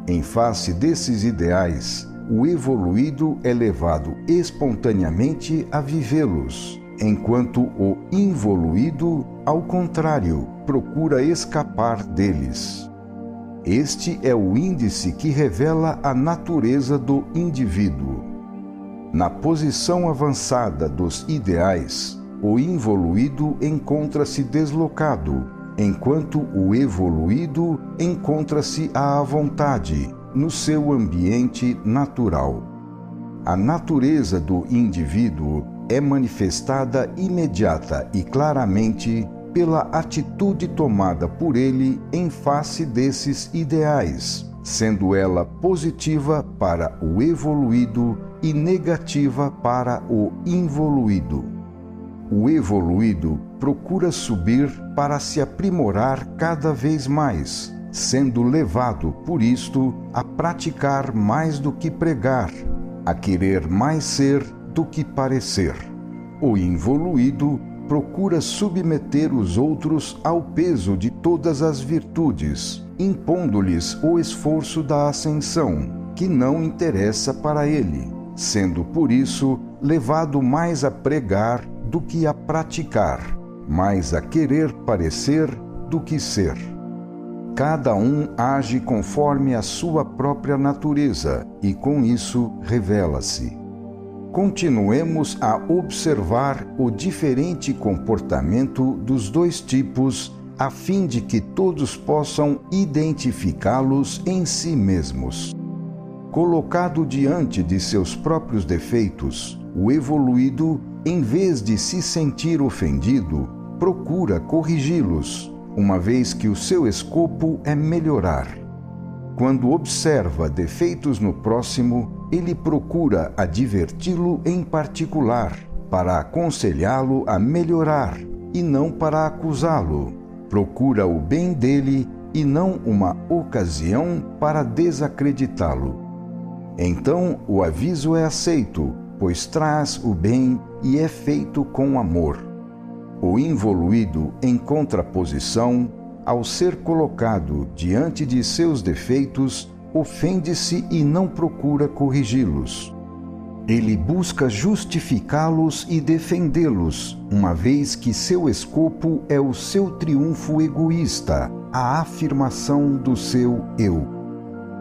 Em face desses ideais, o evoluído é levado espontaneamente a vivê-los, enquanto o involuído, ao contrário, procura escapar deles. Este é o índice que revela a natureza do indivíduo. Na posição avançada dos ideais, o involuído encontra-se deslocado, enquanto o evoluído encontra-se à vontade, no seu ambiente natural. A natureza do indivíduo é manifestada imediata e claramente pela atitude tomada por ele em face desses ideais, sendo ela positiva para o evoluído e negativa para o involuído. O evoluído procura subir para se aprimorar cada vez mais, sendo levado por isto a praticar mais do que pregar, a querer mais ser do que parecer. O involuído procura submeter os outros ao peso de todas as virtudes, impondo-lhes o esforço da ascensão, que não interessa para ele, sendo por isso levado mais a pregar do que a praticar, mais a querer parecer do que ser. Cada um age conforme a sua própria natureza e com isso revela-se. Continuemos a observar o diferente comportamento dos dois tipos a fim de que todos possam identificá-los em si mesmos. Colocado diante de seus próprios defeitos, o evoluído, em vez de se sentir ofendido, procura corrigi-los, uma vez que o seu escopo é melhorar. Quando observa defeitos no próximo, ele procura adverti-lo em particular, para aconselhá-lo a melhorar, e não para acusá-lo. Procura o bem dele e não uma ocasião para desacreditá-lo. Então o aviso é aceito, pois traz o bem e é feito com amor. O involuído, em contraposição, ao ser colocado diante de seus defeitos, ofende-se e não procura corrigi-los. Ele busca justificá-los e defendê-los, uma vez que seu escopo é o seu triunfo egoísta, a afirmação do seu eu.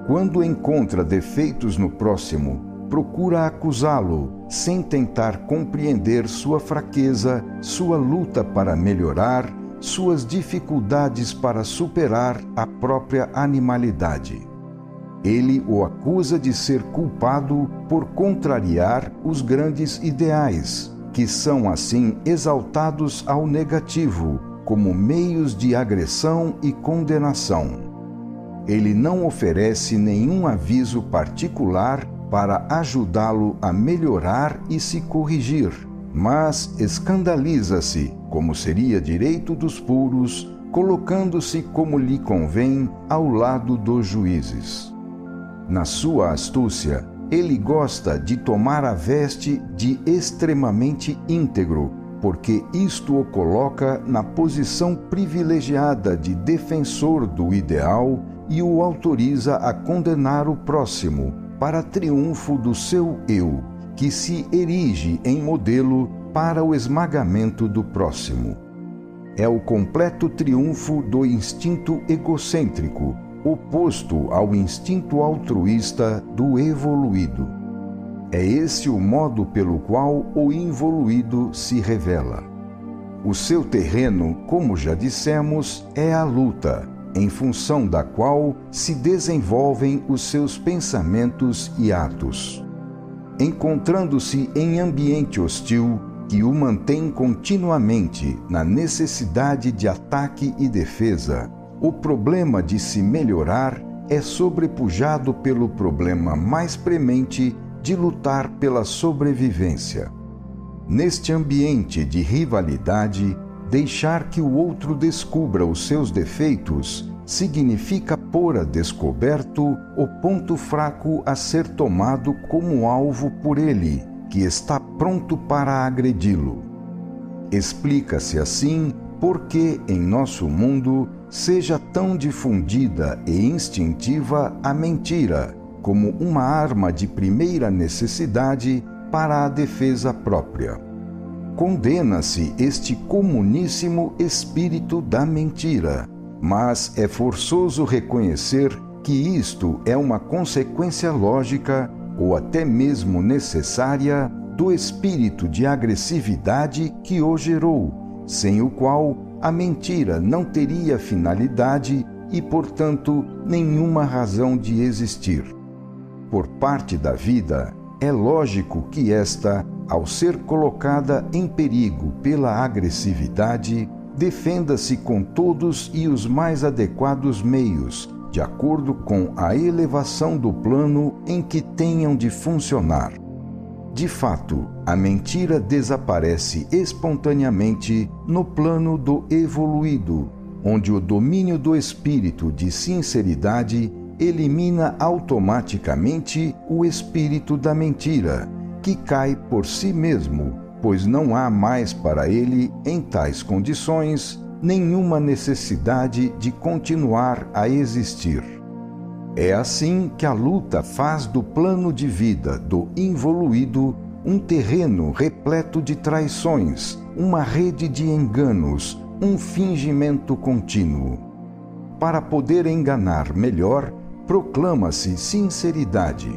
Quando encontra defeitos no próximo, procura acusá-lo, sem tentar compreender sua fraqueza, sua luta para melhorar, suas dificuldades para superar a própria animalidade. Ele o acusa de ser culpado por contrariar os grandes ideais, que são assim exaltados ao negativo, como meios de agressão e condenação. Ele não oferece nenhum aviso particular para ajudá-lo a melhorar e se corrigir, mas escandaliza-se, como seria direito dos puros, colocando-se como lhe convém ao lado dos juízes. Na sua astúcia, ele gosta de tomar a veste de extremamente íntegro, porque isto o coloca na posição privilegiada de defensor do ideal e o autoriza a condenar o próximo, para triunfo do seu eu, que se erige em modelo para o esmagamento do próximo. É o completo triunfo do instinto egocêntrico, oposto ao instinto altruísta do evoluído. É esse o modo pelo qual o involuído se revela. O seu terreno, como já dissemos, é a luta, em função da qual se desenvolvem os seus pensamentos e atos. Encontrando-se em ambiente hostil, que o mantém continuamente na necessidade de ataque e defesa, o problema de se melhorar é sobrepujado pelo problema mais premente de lutar pela sobrevivência. Neste ambiente de rivalidade, deixar que o outro descubra os seus defeitos significa pôr a descoberto o ponto fraco a ser tomado como alvo por ele, que está pronto para agredi-lo. Explica-se assim por que em nosso mundo seja tão difundida e instintiva a mentira, como uma arma de primeira necessidade para a defesa própria. Condena-se este comuníssimo espírito da mentira, mas é forçoso reconhecer que isto é uma consequência lógica ou até mesmo necessária do espírito de agressividade que o gerou, sem o qual a mentira não teria finalidade e, portanto, nenhuma razão de existir. Por parte da vida, é lógico que esta, ao ser colocada em perigo pela agressividade, defenda-se com todos e os mais adequados meios, de acordo com a elevação do plano em que tenham de funcionar. De fato, a mentira desaparece espontaneamente no plano do evoluído, onde o domínio do espírito de sinceridade elimina automaticamente o espírito da mentira, que cai por si mesmo, pois não há mais para ele, em tais condições, nenhuma necessidade de continuar a existir. É assim que a luta faz do plano de vida do involuído um terreno repleto de traições, uma rede de enganos, um fingimento contínuo. Para poder enganar melhor, proclama-se sinceridade.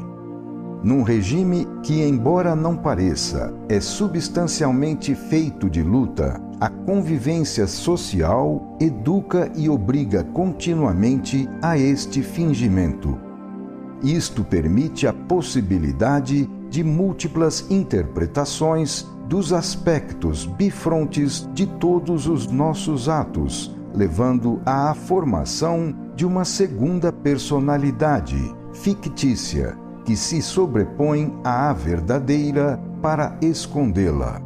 Num regime que, embora não pareça, é substancialmente feito de luta, a convivência social educa e obriga continuamente a este fingimento. Isto permite a possibilidade de múltiplas interpretações dos aspectos bifrontes de todos os nossos atos, levando à formação de uma segunda personalidade, fictícia, que se sobrepõe à verdadeira para escondê-la.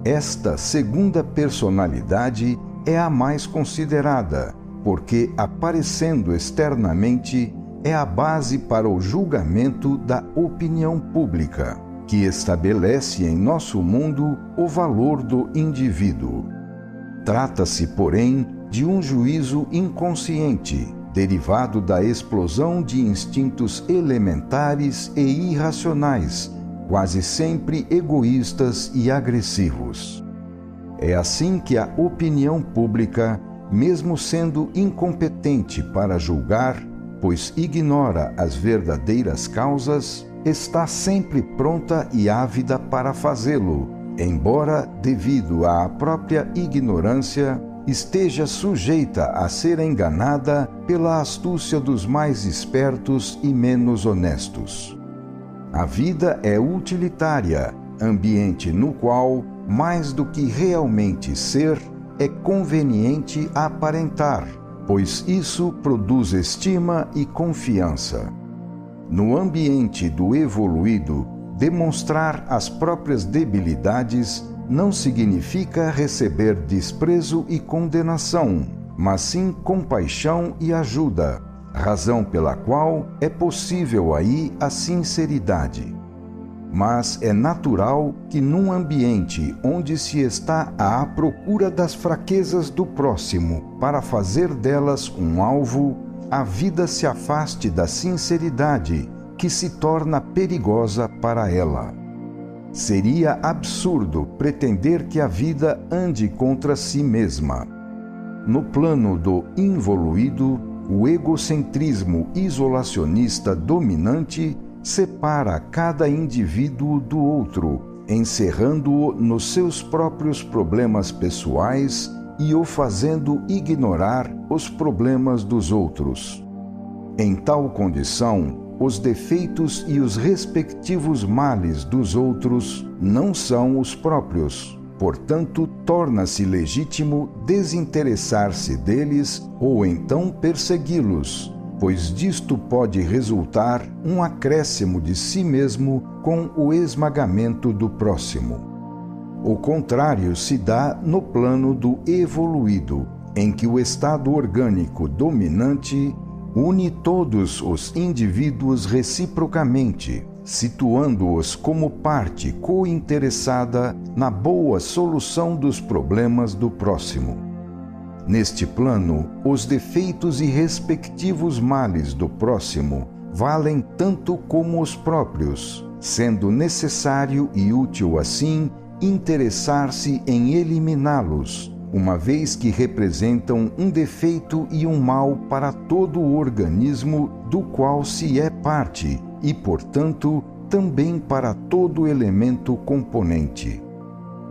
Esta segunda personalidade é a mais considerada, porque, aparecendo externamente, é a base para o julgamento da opinião pública, que estabelece em nosso mundo o valor do indivíduo. Trata-se, porém, de um juízo inconsciente, derivado da explosão de instintos elementares e irracionais, quase sempre egoístas e agressivos. É assim que a opinião pública, mesmo sendo incompetente para julgar, pois ignora as verdadeiras causas, está sempre pronta e ávida para fazê-lo, embora, devido à própria ignorância, esteja sujeita a ser enganada pela astúcia dos mais espertos e menos honestos. A vida é utilitária, ambiente no qual, mais do que realmente ser, é conveniente aparentar, pois isso produz estima e confiança. No ambiente do evoluído, demonstrar as próprias debilidades não significa receber desprezo e condenação, mas sim compaixão e ajuda, razão pela qual é possível aí a sinceridade. Mas é natural que num ambiente onde se está à procura das fraquezas do próximo para fazer delas um alvo, a vida se afaste da sinceridade, que se torna perigosa para ela. Seria absurdo pretender que a vida ande contra si mesma. No plano do involuído, o egocentrismo isolacionista dominante separa cada indivíduo do outro, encerrando-o nos seus próprios problemas pessoais e o fazendo ignorar os problemas dos outros. Em tal condição, os defeitos e os respectivos males dos outros não são os próprios. Portanto, torna-se legítimo desinteressar-se deles ou então persegui-los, pois disto pode resultar um acréscimo de si mesmo com o esmagamento do próximo. O contrário se dá no plano do evoluído, em que o estado orgânico dominante une todos os indivíduos reciprocamente, situando-os como parte cointeressada na boa solução dos problemas do próximo. Neste plano, os defeitos e respectivos males do próximo valem tanto como os próprios, sendo necessário e útil assim interessar-se em eliminá-los, uma vez que representam um defeito e um mal para todo o organismo do qual se é parte e, portanto, também para todo elemento componente.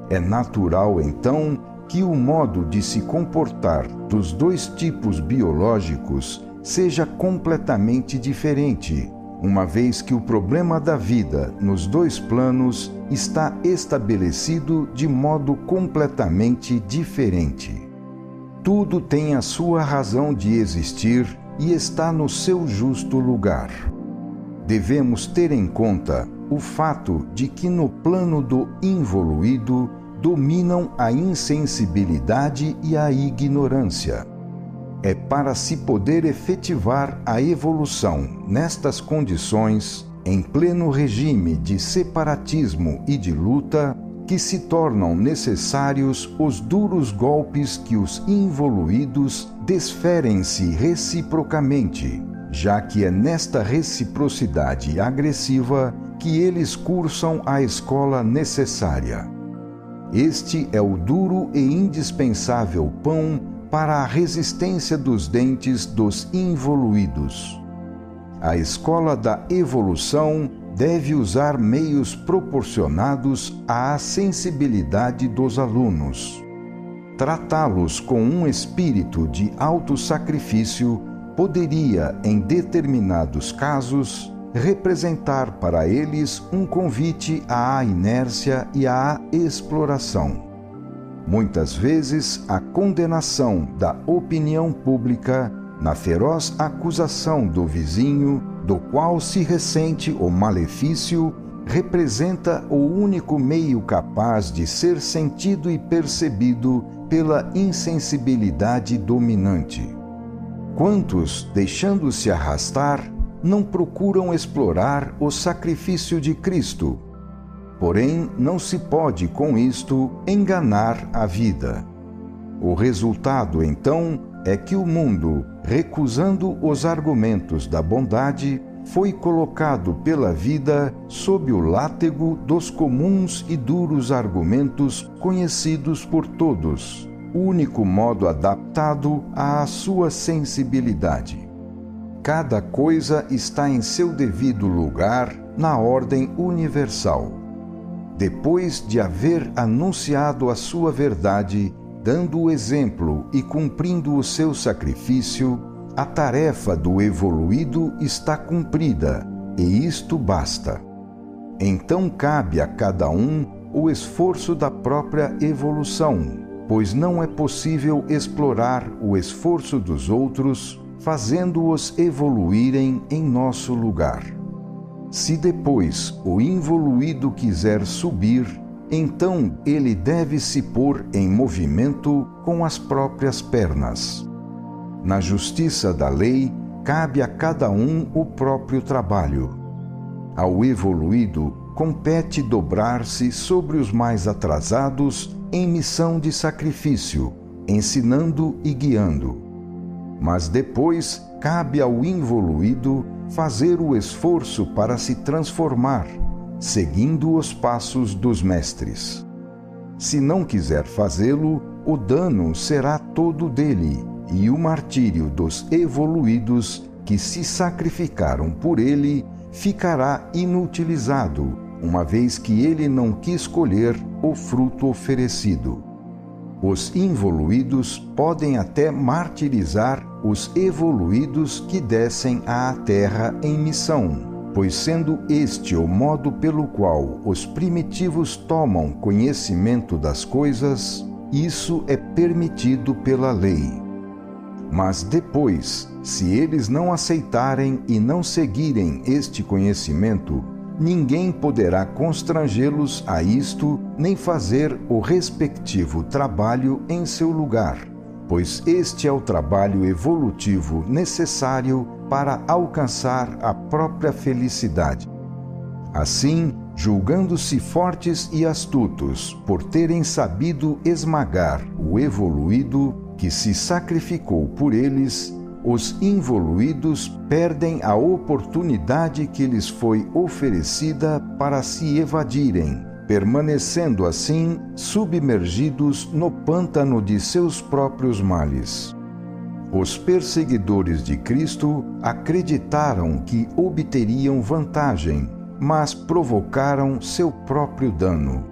É natural, então, que o modo de se comportar dos dois tipos biológicos seja completamente diferente, uma vez que o problema da vida nos dois planos está estabelecido de modo completamente diferente. Tudo tem a sua razão de existir e está no seu justo lugar. Devemos ter em conta o fato de que no plano do involuído dominam a insensibilidade e a ignorância. É para se poder efetivar a evolução nestas condições, em pleno regime de separatismo e de luta, que se tornam necessários os duros golpes que os involuídos desferem-se reciprocamente, já que é nesta reciprocidade agressiva que eles cursam a escola necessária. Este é o duro e indispensável pão para a resistência dos dentes dos involuídos. A escola da evolução deve usar meios proporcionados à sensibilidade dos alunos. Tratá-los com um espírito de autossacrifício poderia, em determinados casos, representar para eles um convite à inércia e à exploração. Muitas vezes, a condenação da opinião pública, na feroz acusação do vizinho, do qual se ressente o malefício, representa o único meio capaz de ser sentido e percebido pela insensibilidade dominante. Quantos, deixando-se arrastar, não procuram explorar o sacrifício de Cristo? Porém, não se pode, com isto, enganar a vida. O resultado, então, é que o mundo, recusando os argumentos da bondade, foi colocado pela vida sob o látego dos comuns e duros argumentos conhecidos por todos, o único modo adaptado à sua sensibilidade. Cada coisa está em seu devido lugar na ordem universal. Depois de haver anunciado a sua verdade, dando o exemplo e cumprindo o seu sacrifício, a tarefa do evoluído está cumprida, e isto basta. Então cabe a cada um o esforço da própria evolução, pois não é possível explorar o esforço dos outros, fazendo-os evoluírem em nosso lugar. Se depois o involuído quiser subir, então ele deve se pôr em movimento com as próprias pernas. Na justiça da lei, cabe a cada um o próprio trabalho. Ao evoluído, compete dobrar-se sobre os mais atrasados em missão de sacrifício, ensinando e guiando. Mas depois, cabe ao involuído fazer o esforço para se transformar, seguindo os passos dos mestres. Se não quiser fazê-lo, o dano será todo dele, e o martírio dos evoluídos que se sacrificaram por ele ficará inutilizado, uma vez que ele não quis colher o fruto oferecido. Os involuídos podem até martirizar os evoluídos que descem à terra em missão, pois sendo este o modo pelo qual os primitivos tomam conhecimento das coisas, isso é permitido pela lei. Mas depois, se eles não aceitarem e não seguirem este conhecimento, ninguém poderá constrangê-los a isto, nem fazer o respectivo trabalho em seu lugar, pois este é o trabalho evolutivo necessário para alcançar a própria felicidade. Assim, julgando-se fortes e astutos por terem sabido esmagar o evoluído que se sacrificou por eles, os involuídos perdem a oportunidade que lhes foi oferecida para se evadirem, permanecendo assim submergidos no pântano de seus próprios males. Os perseguidores de Cristo acreditaram que obteriam vantagem, mas provocaram seu próprio dano.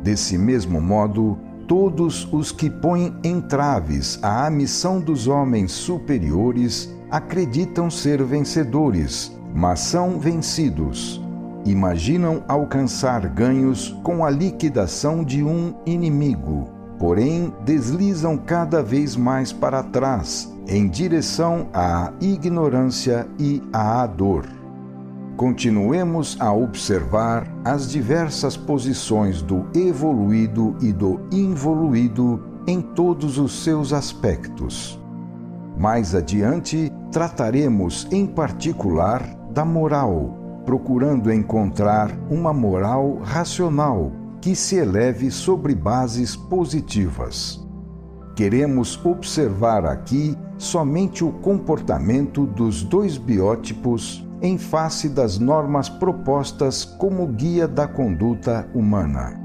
Desse mesmo modo, todos os que põem entraves à missão dos homens superiores acreditam ser vencedores, mas são vencidos. Imaginam alcançar ganhos com a liquidação de um inimigo, porém deslizam cada vez mais para trás, em direção à ignorância e à dor. Continuemos a observar as diversas posições do evoluído e do involuído em todos os seus aspectos. Mais adiante, trataremos em particular da moral, procurando encontrar uma moral racional que se eleve sobre bases positivas. Queremos observar aqui somente o comportamento dos dois biótipos em face das normas propostas como guia da conduta humana.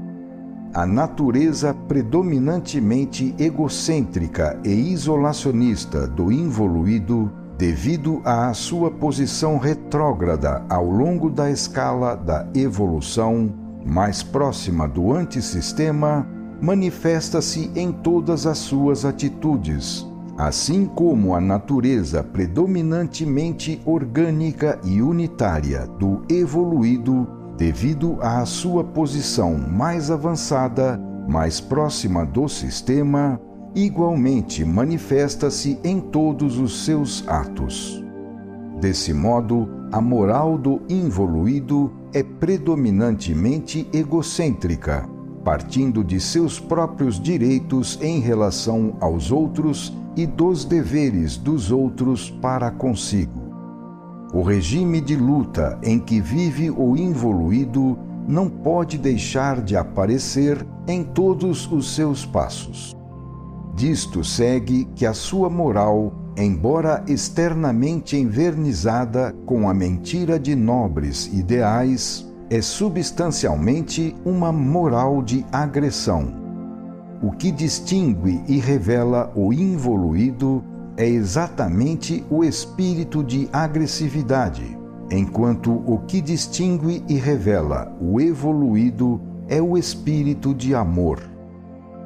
A natureza predominantemente egocêntrica e isolacionista do involuído, devido à sua posição retrógrada ao longo da escala da evolução, mais próxima do antissistema, manifesta-se em todas as suas atitudes, assim como a natureza predominantemente orgânica e unitária do evoluído, devido à sua posição mais avançada, mais próxima do sistema, igualmente manifesta-se em todos os seus atos. Desse modo, a moral do involuído é predominantemente egocêntrica, partindo de seus próprios direitos em relação aos outros e dos deveres dos outros para consigo. O regime de luta em que vive o involuído não pode deixar de aparecer em todos os seus passos. Disto segue que a sua moral, embora externamente envernizada com a mentira de nobres ideais, é substancialmente uma moral de agressão. O que distingue e revela o involuído é exatamente o espírito de agressividade, enquanto o que distingue e revela o evoluído é o espírito de amor.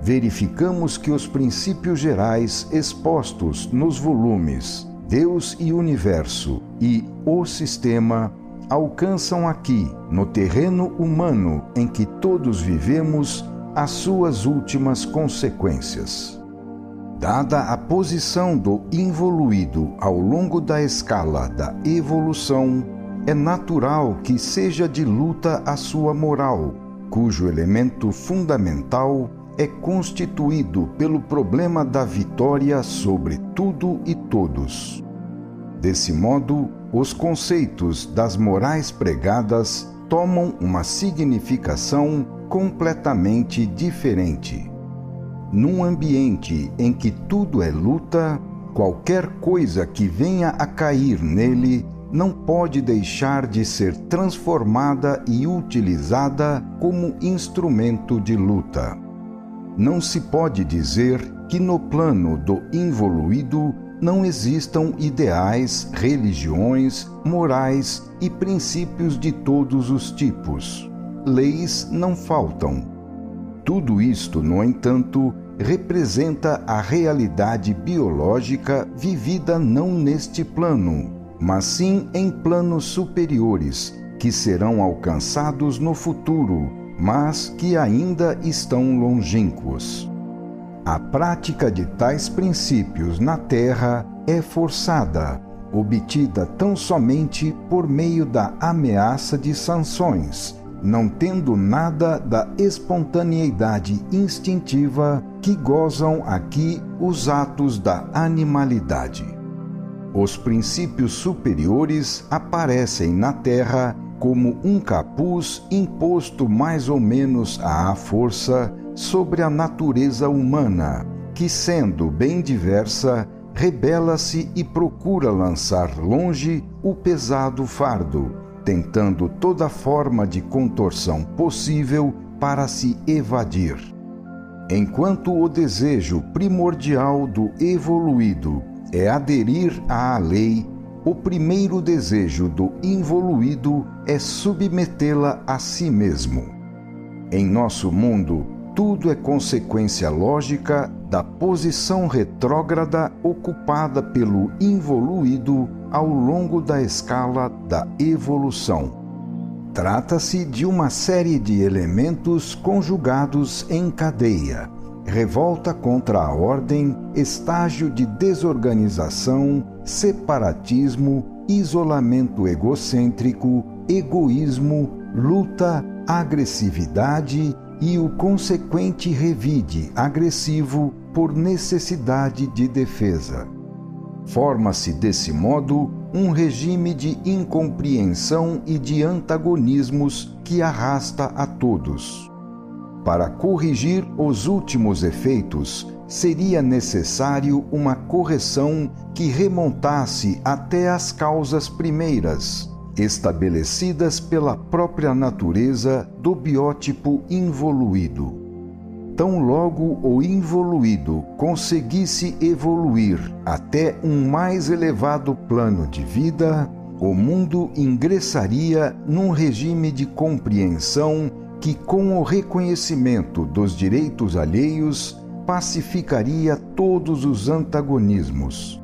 verificamos que os princípios gerais expostos nos volumes Deus e Universo e O Sistema alcançam aqui, no terreno humano em que todos vivemos, as suas últimas consequências. Dada a posição do involuído ao longo da escala da evolução, é natural que seja de luta a sua moral, cujo elemento fundamental é constituído pelo problema da vitória sobre tudo e todos. Desse modo, os conceitos das morais pregadas tomam uma significação completamente diferente. Num ambiente em que tudo é luta, qualquer coisa que venha a cair nele não pode deixar de ser transformada e utilizada como instrumento de luta. Não se pode dizer que no plano do involuído não existam ideais, religiões, morais e princípios de todos os tipos. Leis não faltam. Tudo isto, no entanto, representa a realidade biológica vivida não neste plano, mas sim em planos superiores, que serão alcançados no futuro, mas que ainda estão longínquos. A prática de tais princípios na Terra é forçada, obtida tão somente por meio da ameaça de sanções, não tendo nada da espontaneidade instintiva que gozam aqui os atos da animalidade. Os princípios superiores aparecem na Terra como um capuz imposto mais ou menos à força sobre a natureza humana, que, sendo bem diversa, rebela-se e procura lançar longe o pesado fardo, tentando toda forma de contorção possível para se evadir. Enquanto o desejo primordial do evoluído é aderir à lei, o primeiro desejo do involuído é submetê-la a si mesmo. Em nosso mundo, tudo é consequência lógica da posição retrógrada ocupada pelo involuído ao longo da escala da evolução. Trata-se de uma série de elementos conjugados em cadeia: revolta contra a ordem, estágio de desorganização, separatismo, isolamento egocêntrico, egoísmo, luta, agressividade e o consequente revide agressivo por necessidade de defesa. Forma-se desse modo um regime de incompreensão e de antagonismos que arrasta a todos. Para corrigir os últimos efeitos, seria necessário uma correção que remontasse até as causas primeiras, estabelecidas pela própria natureza do biótipo involuído. Tão logo o involuído conseguisse evoluir até um mais elevado plano de vida, o mundo ingressaria num regime de compreensão que, com o reconhecimento dos direitos alheios, pacificaria todos os antagonismos.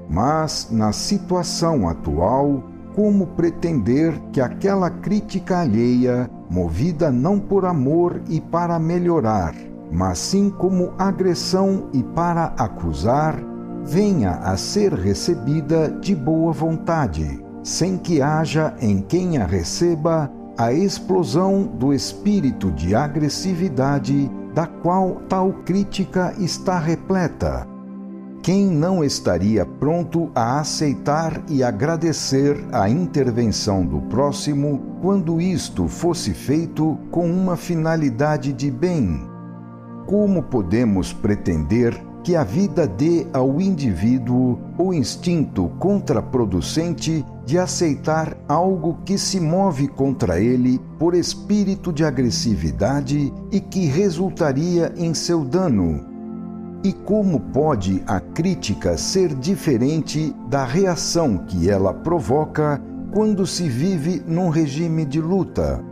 Mas, na situação atual, como pretender que aquela crítica alheia, movida não por amor e para melhorar, mas sim como agressão e para acusar, venha a ser recebida de boa vontade, sem que haja em quem a receba a explosão do espírito de agressividade da qual tal crítica está repleta? Quem não estaria pronto a aceitar e agradecer a intervenção do próximo quando isto fosse feito com uma finalidade de bem? Como podemos pretender que a vida dê ao indivíduo o instinto contraproducente de aceitar algo que se move contra ele por espírito de agressividade e que resultaria em seu dano? E como pode a crítica ser diferente da reação que ela provoca quando se vive num regime de luta?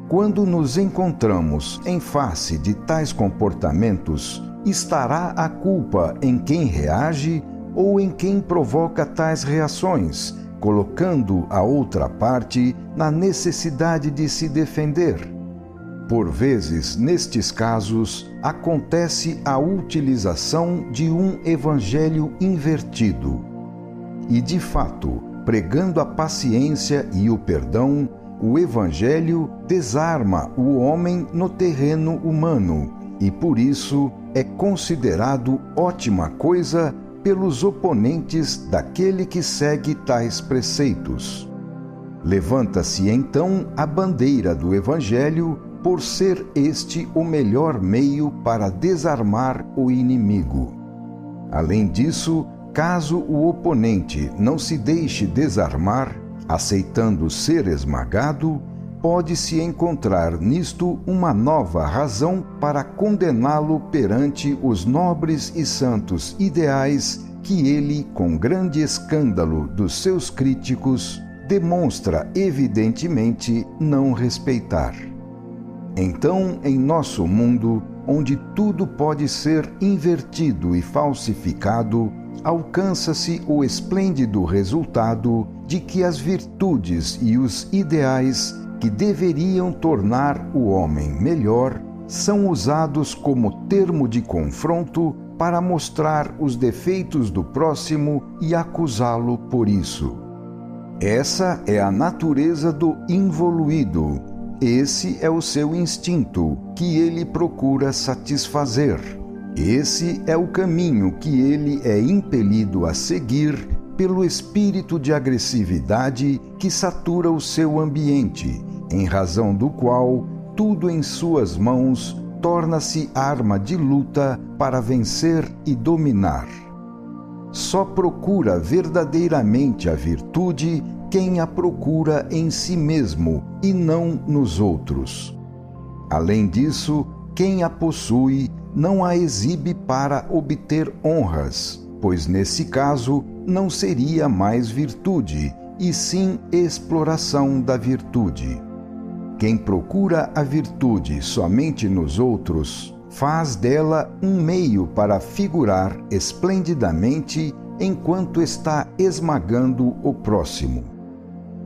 Quando nos encontramos em face de tais comportamentos, estará a culpa em quem reage ou em quem provoca tais reações, colocando a outra parte na necessidade de se defender? Por vezes, nestes casos, acontece a utilização de um evangelho invertido. E, de fato, pregando a paciência e o perdão, o evangelho desarma o homem no terreno humano e, por isso, é considerado ótima coisa pelos oponentes daquele que segue tais preceitos. Levanta-se então a bandeira do evangelho por ser este o melhor meio para desarmar o inimigo. Além disso, caso o oponente não se deixe desarmar, aceitando ser esmagado, pode-se encontrar nisto uma nova razão para condená-lo perante os nobres e santos ideais que ele, com grande escândalo dos seus críticos, demonstra evidentemente não respeitar. Então, em nosso mundo, onde tudo pode ser invertido e falsificado, alcança-se o esplêndido resultado de que as virtudes e os ideais que deveriam tornar o homem melhor são usados como termo de confronto para mostrar os defeitos do próximo e acusá-lo por isso. Essa é a natureza do involuído. Esse é o seu instinto, que ele procura satisfazer. Esse é o caminho que ele é impelido a seguir pelo espírito de agressividade que satura o seu ambiente, em razão do qual tudo em suas mãos torna-se arma de luta para vencer e dominar. Só procura verdadeiramente a virtude quem a procura em si mesmo e não nos outros. Além disso, quem a possui não a exibe para obter honras, pois nesse caso não seria mais virtude, e sim exploração da virtude. Quem procura a virtude somente nos outros, faz dela um meio para figurar esplendidamente enquanto está esmagando o próximo.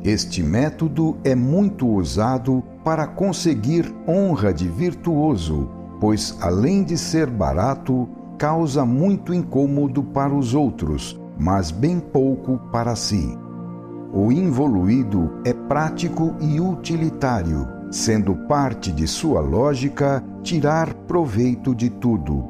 Este método é muito usado para conseguir honra de virtuoso, pois, além de ser barato, causa muito incômodo para os outros, mas bem pouco para si. O involuído é prático e utilitário, sendo parte de sua lógica tirar proveito de tudo.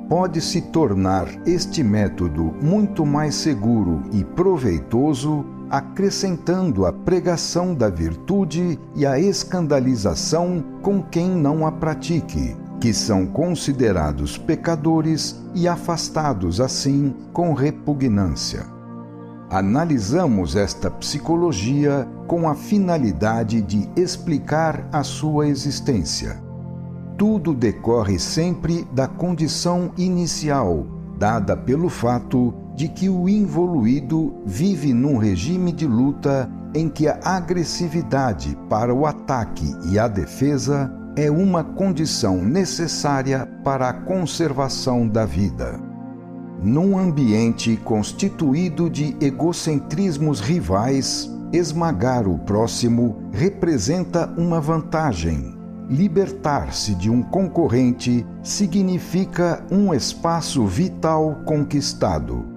Pode-se tornar este método muito mais seguro e proveitoso acrescentando a pregação da virtude e a escandalização com quem não a pratique, que são considerados pecadores e afastados assim com repugnância. Analisamos esta psicologia com a finalidade de explicar a sua existência. Tudo decorre sempre da condição inicial, dada pelo fato de que o involuído vive num regime de luta em que a agressividade para o ataque e a defesa é uma condição necessária para a conservação da vida. Num ambiente constituído de egocentrismos rivais, esmagar o próximo representa uma vantagem. Libertar-se de um concorrente significa um espaço vital conquistado.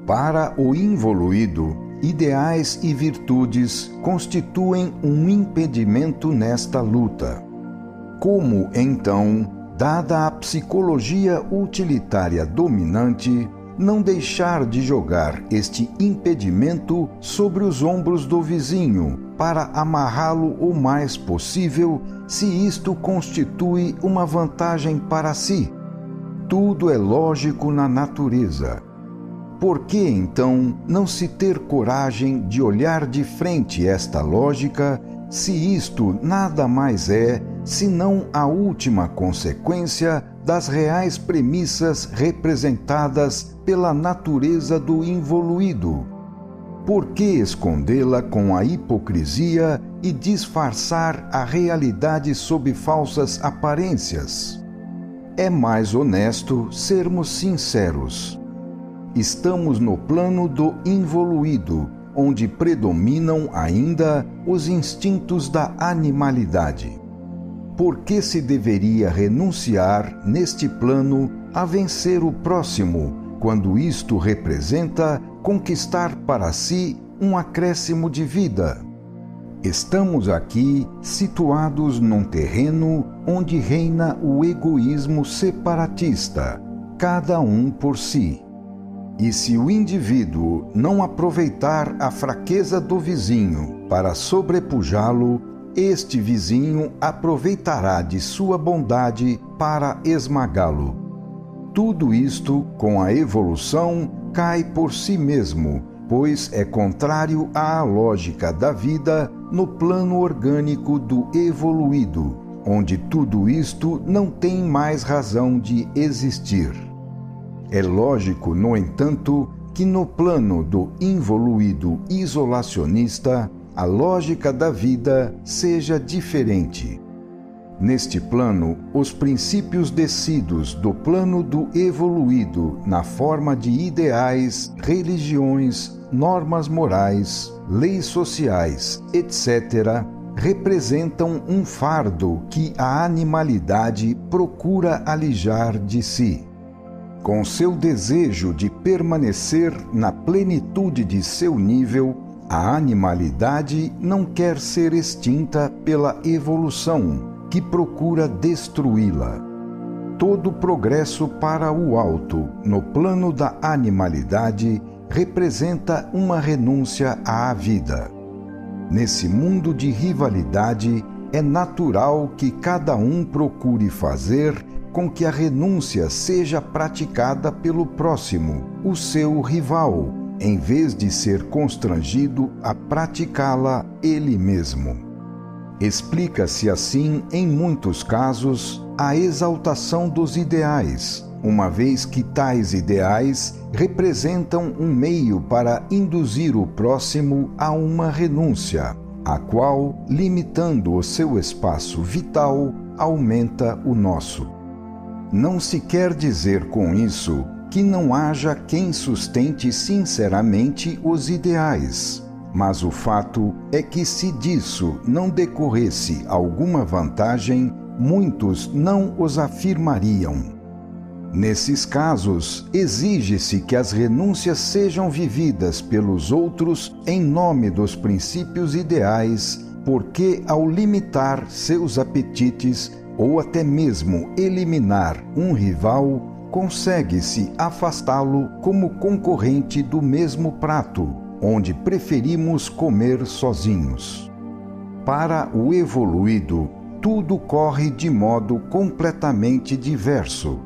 Para o involuído, ideais e virtudes constituem um impedimento nesta luta. Como, então, dada a psicologia utilitária dominante, não deixar de jogar este impedimento sobre os ombros do vizinho para amarrá-lo o mais possível, se isto constitui uma vantagem para si? Tudo é lógico na natureza. Por que, então, não se ter coragem de olhar de frente esta lógica, se isto nada mais é senão a última consequência das reais premissas representadas pela natureza do involuído? Por que escondê-la com a hipocrisia e disfarçar a realidade sob falsas aparências? É mais honesto sermos sinceros. Estamos no plano do involuído, onde predominam ainda os instintos da animalidade. Por que se deveria renunciar, neste plano, a vencer o próximo, quando isto representa conquistar para si um acréscimo de vida? Estamos aqui situados num terreno onde reina o egoísmo separatista, cada um por si. E se o indivíduo não aproveitar a fraqueza do vizinho para sobrepujá-lo, este vizinho aproveitará de sua bondade para esmagá-lo. Tudo isto, com a evolução, cai por si mesmo, pois é contrário à lógica da vida no plano orgânico do evoluído, onde tudo isto não tem mais razão de existir. É lógico, no entanto, que no plano do involuído isolacionista, a lógica da vida seja diferente. Neste plano, os princípios descidos do plano do evoluído na forma de ideais, religiões, normas morais, leis sociais, etc., representam um fardo que a animalidade procura alijar de si. Com seu desejo de permanecer na plenitude de seu nível, a animalidade não quer ser extinta pela evolução, que procura destruí-la. Todo progresso para o alto, no plano da animalidade, representa uma renúncia à vida. Nesse mundo de rivalidade, é natural que cada um procure fazer com que a renúncia seja praticada pelo próximo, o seu rival, em vez de ser constrangido a praticá-la ele mesmo. Explica-se assim, em muitos casos, a exaltação dos ideais, uma vez que tais ideais representam um meio para induzir o próximo a uma renúncia, a qual, limitando o seu espaço vital, aumenta o nosso. Não se quer dizer com isso que não haja quem sustente sinceramente os ideais, mas o fato é que se disso não decorresse alguma vantagem, muitos não os afirmariam. Nesses casos, exige-se que as renúncias sejam vividas pelos outros em nome dos princípios ideais, porque ao limitar seus apetites ou até mesmo eliminar um rival, consegue-se afastá-lo como concorrente do mesmo prato, onde preferimos comer sozinhos. Para o evoluído, tudo corre de modo completamente diverso.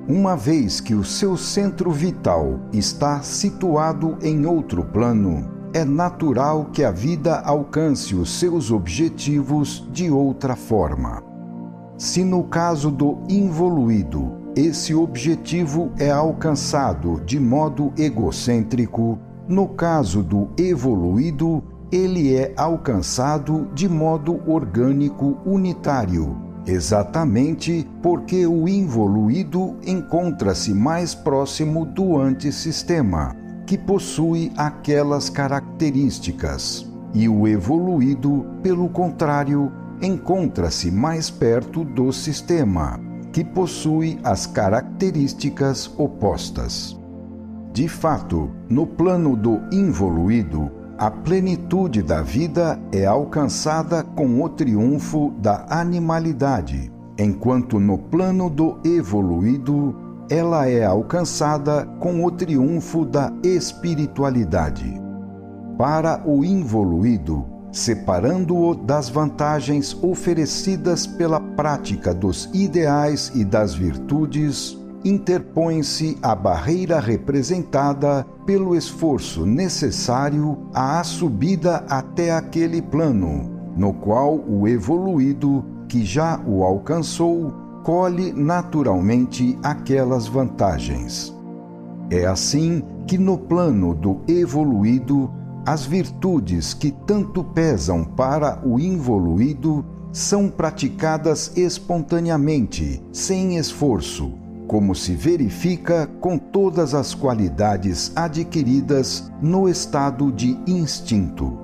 Uma vez que o seu centro vital está situado em outro plano, é natural que a vida alcance os seus objetivos de outra forma. Se no caso do involuído, esse objetivo é alcançado de modo egocêntrico, no caso do evoluído, ele é alcançado de modo orgânico unitário, exatamente porque o involuído encontra-se mais próximo do antissistema, que possui aquelas características, e o evoluído, pelo contrário, encontra-se mais perto do sistema, que possui as características opostas. De fato, no plano do involuído, a plenitude da vida é alcançada com o triunfo da animalidade, enquanto no plano do evoluído, ela é alcançada com o triunfo da espiritualidade. Para o involuído, separando-o das vantagens oferecidas pela prática dos ideais e das virtudes, interpõe-se a barreira representada pelo esforço necessário à subida até aquele plano, no qual o evoluído, que já o alcançou, colhe naturalmente aquelas vantagens. É assim que no plano do evoluído as virtudes que tanto pesam para o involuído são praticadas espontaneamente, sem esforço, como se verifica com todas as qualidades adquiridas no estado de instinto.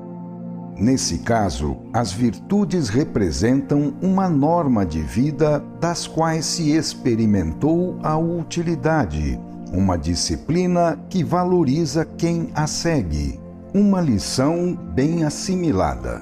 Nesse caso, as virtudes representam uma norma de vida das quais se experimentou a utilidade, uma disciplina que valoriza quem a segue, uma lição bem assimilada.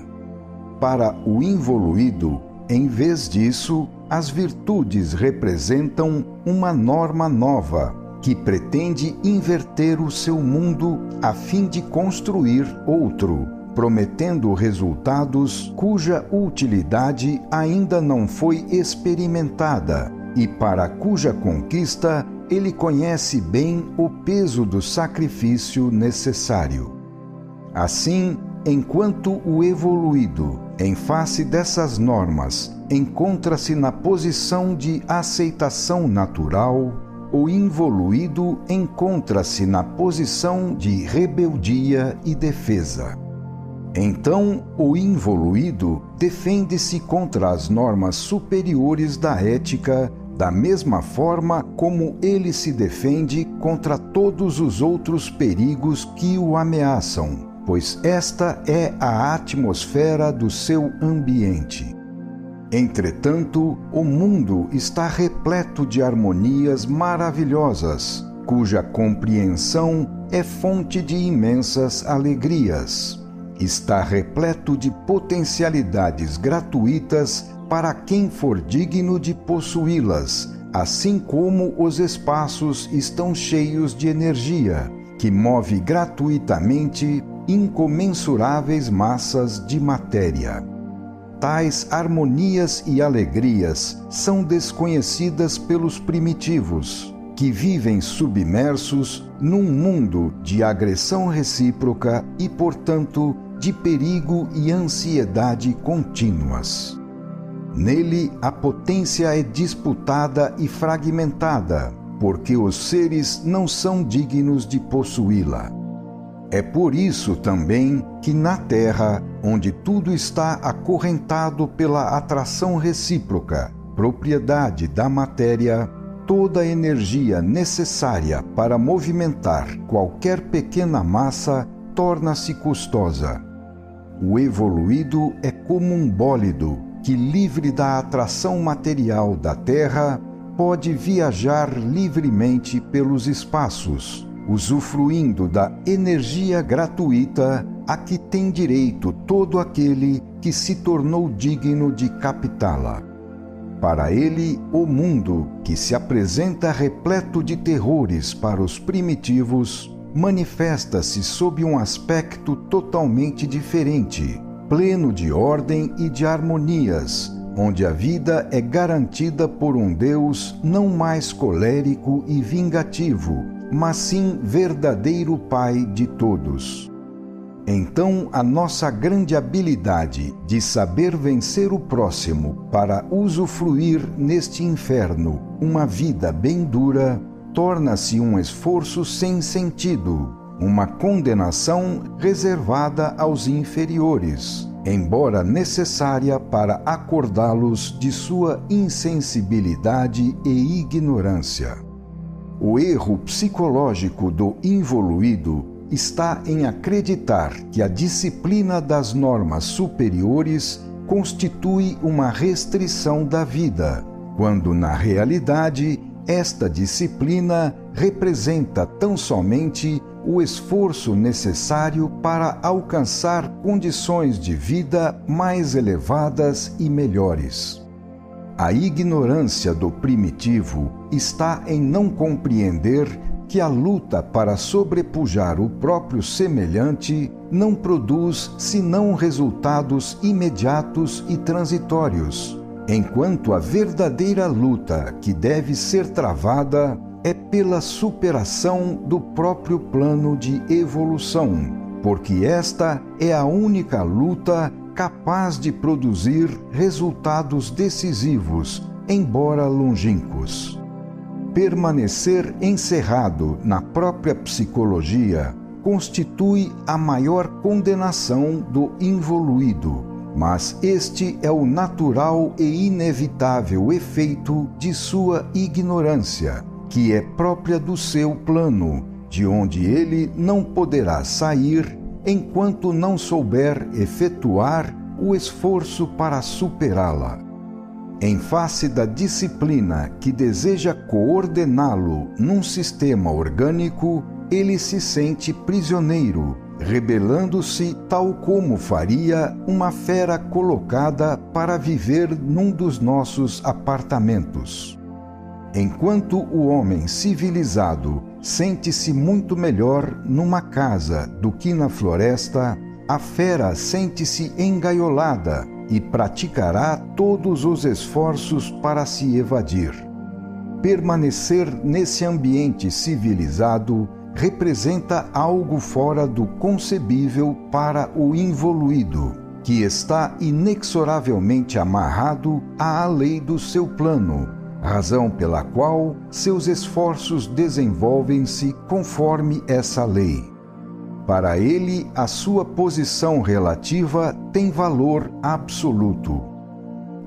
Para o involuído, em vez disso, as virtudes representam uma norma nova, que pretende inverter o seu mundo a fim de construir outro, prometendo resultados cuja utilidade ainda não foi experimentada e para cuja conquista ele conhece bem o peso do sacrifício necessário. Assim, enquanto o evoluído, em face dessas normas, encontra-se na posição de aceitação natural, o involuído encontra-se na posição de rebeldia e defesa. Então, o involuído defende-se contra as normas superiores da ética, da mesma forma como ele se defende contra todos os outros perigos que o ameaçam, pois esta é a atmosfera do seu ambiente. Entretanto, o mundo está repleto de harmonias maravilhosas, cuja compreensão é fonte de imensas alegrias. Está repleto de potencialidades gratuitas para quem for digno de possuí-las, assim como os espaços estão cheios de energia, que move gratuitamente incomensuráveis massas de matéria. Tais harmonias e alegrias são desconhecidas pelos primitivos, que vivem submersos num mundo de agressão recíproca e, portanto, de perigo e ansiedade contínuas. Nele, a potência é disputada e fragmentada, porque os seres não são dignos de possuí-la. É por isso também que na Terra, onde tudo está acorrentado pela atração recíproca, propriedade da matéria, toda a energia necessária para movimentar qualquer pequena massa torna-se custosa. O evoluído é como um bólido que, livre da atração material da Terra, pode viajar livremente pelos espaços, usufruindo da energia gratuita a que tem direito todo aquele que se tornou digno de captá-la. Para ele, o mundo, que se apresenta repleto de terrores para os primitivos, manifesta-se sob um aspecto totalmente diferente, pleno de ordem e de harmonias, onde a vida é garantida por um Deus não mais colérico e vingativo, mas sim verdadeiro Pai de todos. Então, a nossa grande habilidade de saber vencer o próximo para usufruir neste inferno uma vida bem dura, torna-se um esforço sem sentido, uma condenação reservada aos inferiores, embora necessária para acordá-los de sua insensibilidade e ignorância. O erro psicológico do involuído está em acreditar que a disciplina das normas superiores constitui uma restrição da vida, quando, na realidade, esta disciplina representa tão somente o esforço necessário para alcançar condições de vida mais elevadas e melhores. A ignorância do primitivo está em não compreender que a luta para sobrepujar o próprio semelhante não produz senão resultados imediatos e transitórios, enquanto a verdadeira luta que deve ser travada é pela superação do próprio plano de evolução, porque esta é a única luta capaz de produzir resultados decisivos, embora longínquos. Permanecer encerrado na própria psicologia, constitui a maior condenação do involuído, mas este é o natural e inevitável efeito de sua ignorância, que é própria do seu plano, de onde ele não poderá sair enquanto não souber efetuar o esforço para superá-la. Em face da disciplina que deseja coordená-lo num sistema orgânico, ele se sente prisioneiro, rebelando-se tal como faria uma fera colocada para viver num dos nossos apartamentos. Enquanto o homem civilizado sente-se muito melhor numa casa do que na floresta, a fera sente-se engaiolada e praticará todos os esforços para se evadir. Permanecer nesse ambiente civilizado representa algo fora do concebível para o involuído, que está inexoravelmente amarrado à lei do seu plano, razão pela qual seus esforços desenvolvem-se conforme essa lei. Para ele, a sua posição relativa tem valor absoluto.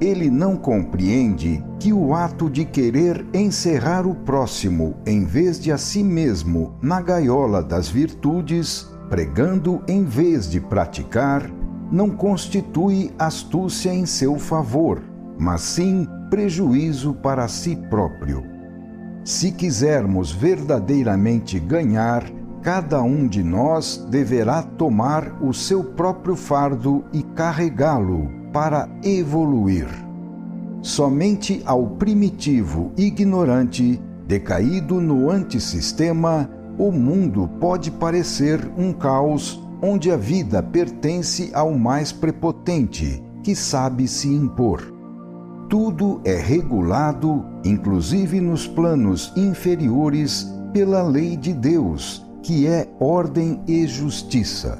Ele não compreende que o ato de querer encerrar o próximo em vez de a si mesmo na gaiola das virtudes, pregando em vez de praticar, não constitui astúcia em seu favor, mas sim prejuízo para si próprio. Se quisermos verdadeiramente ganhar, cada um de nós deverá tomar o seu próprio fardo e carregá-lo para evoluir. Somente ao primitivo ignorante, decaído no antissistema, o mundo pode parecer um caos onde a vida pertence ao mais prepotente, que sabe se impor. Tudo é regulado, inclusive nos planos inferiores, pela lei de Deus, que é ordem e justiça.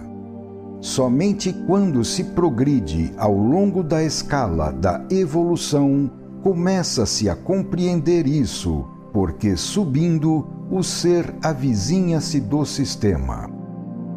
Somente quando se progride ao longo da escala da evolução, começa-se a compreender isso, porque subindo, o ser avizinha-se do sistema.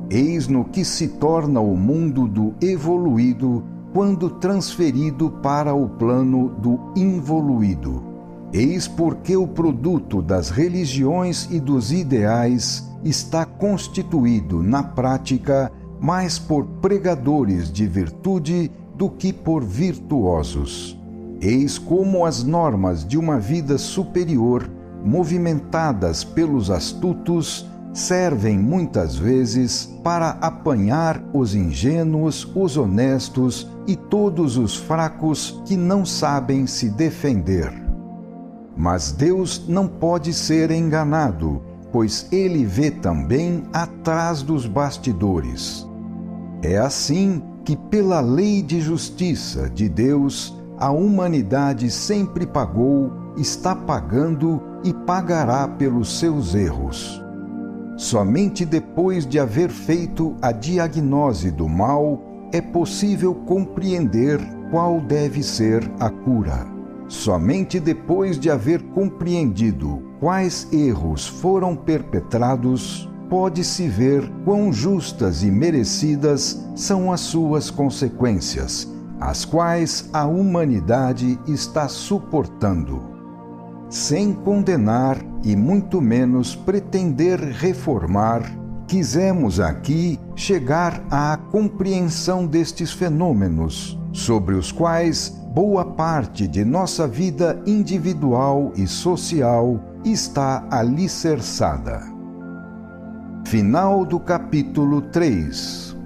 Eis no que se torna o mundo do evoluído quando transferido para o plano do involuído. Eis porque o produto das religiões e dos ideais está constituído, na prática, mais por pregadores de virtude do que por virtuosos. Eis como as normas de uma vida superior, movimentadas pelos astutos, servem muitas vezes para apanhar os ingênuos, os honestos e todos os fracos que não sabem se defender. Mas Deus não pode ser enganado, pois Ele vê também atrás dos bastidores. É assim que, pela lei de justiça de Deus, a humanidade sempre pagou, está pagando e pagará pelos seus erros. Somente depois de haver feito a diagnose do mal, é possível compreender qual deve ser a cura. Somente depois de haver compreendido quais erros foram perpetrados, pode-se ver quão justas e merecidas são as suas consequências, as quais a humanidade está suportando. Sem condenar e muito menos pretender reformar, quisemos aqui chegar à compreensão destes fenômenos, sobre os quais boa parte de nossa vida individual e social está alicerçada. Final do capítulo 3.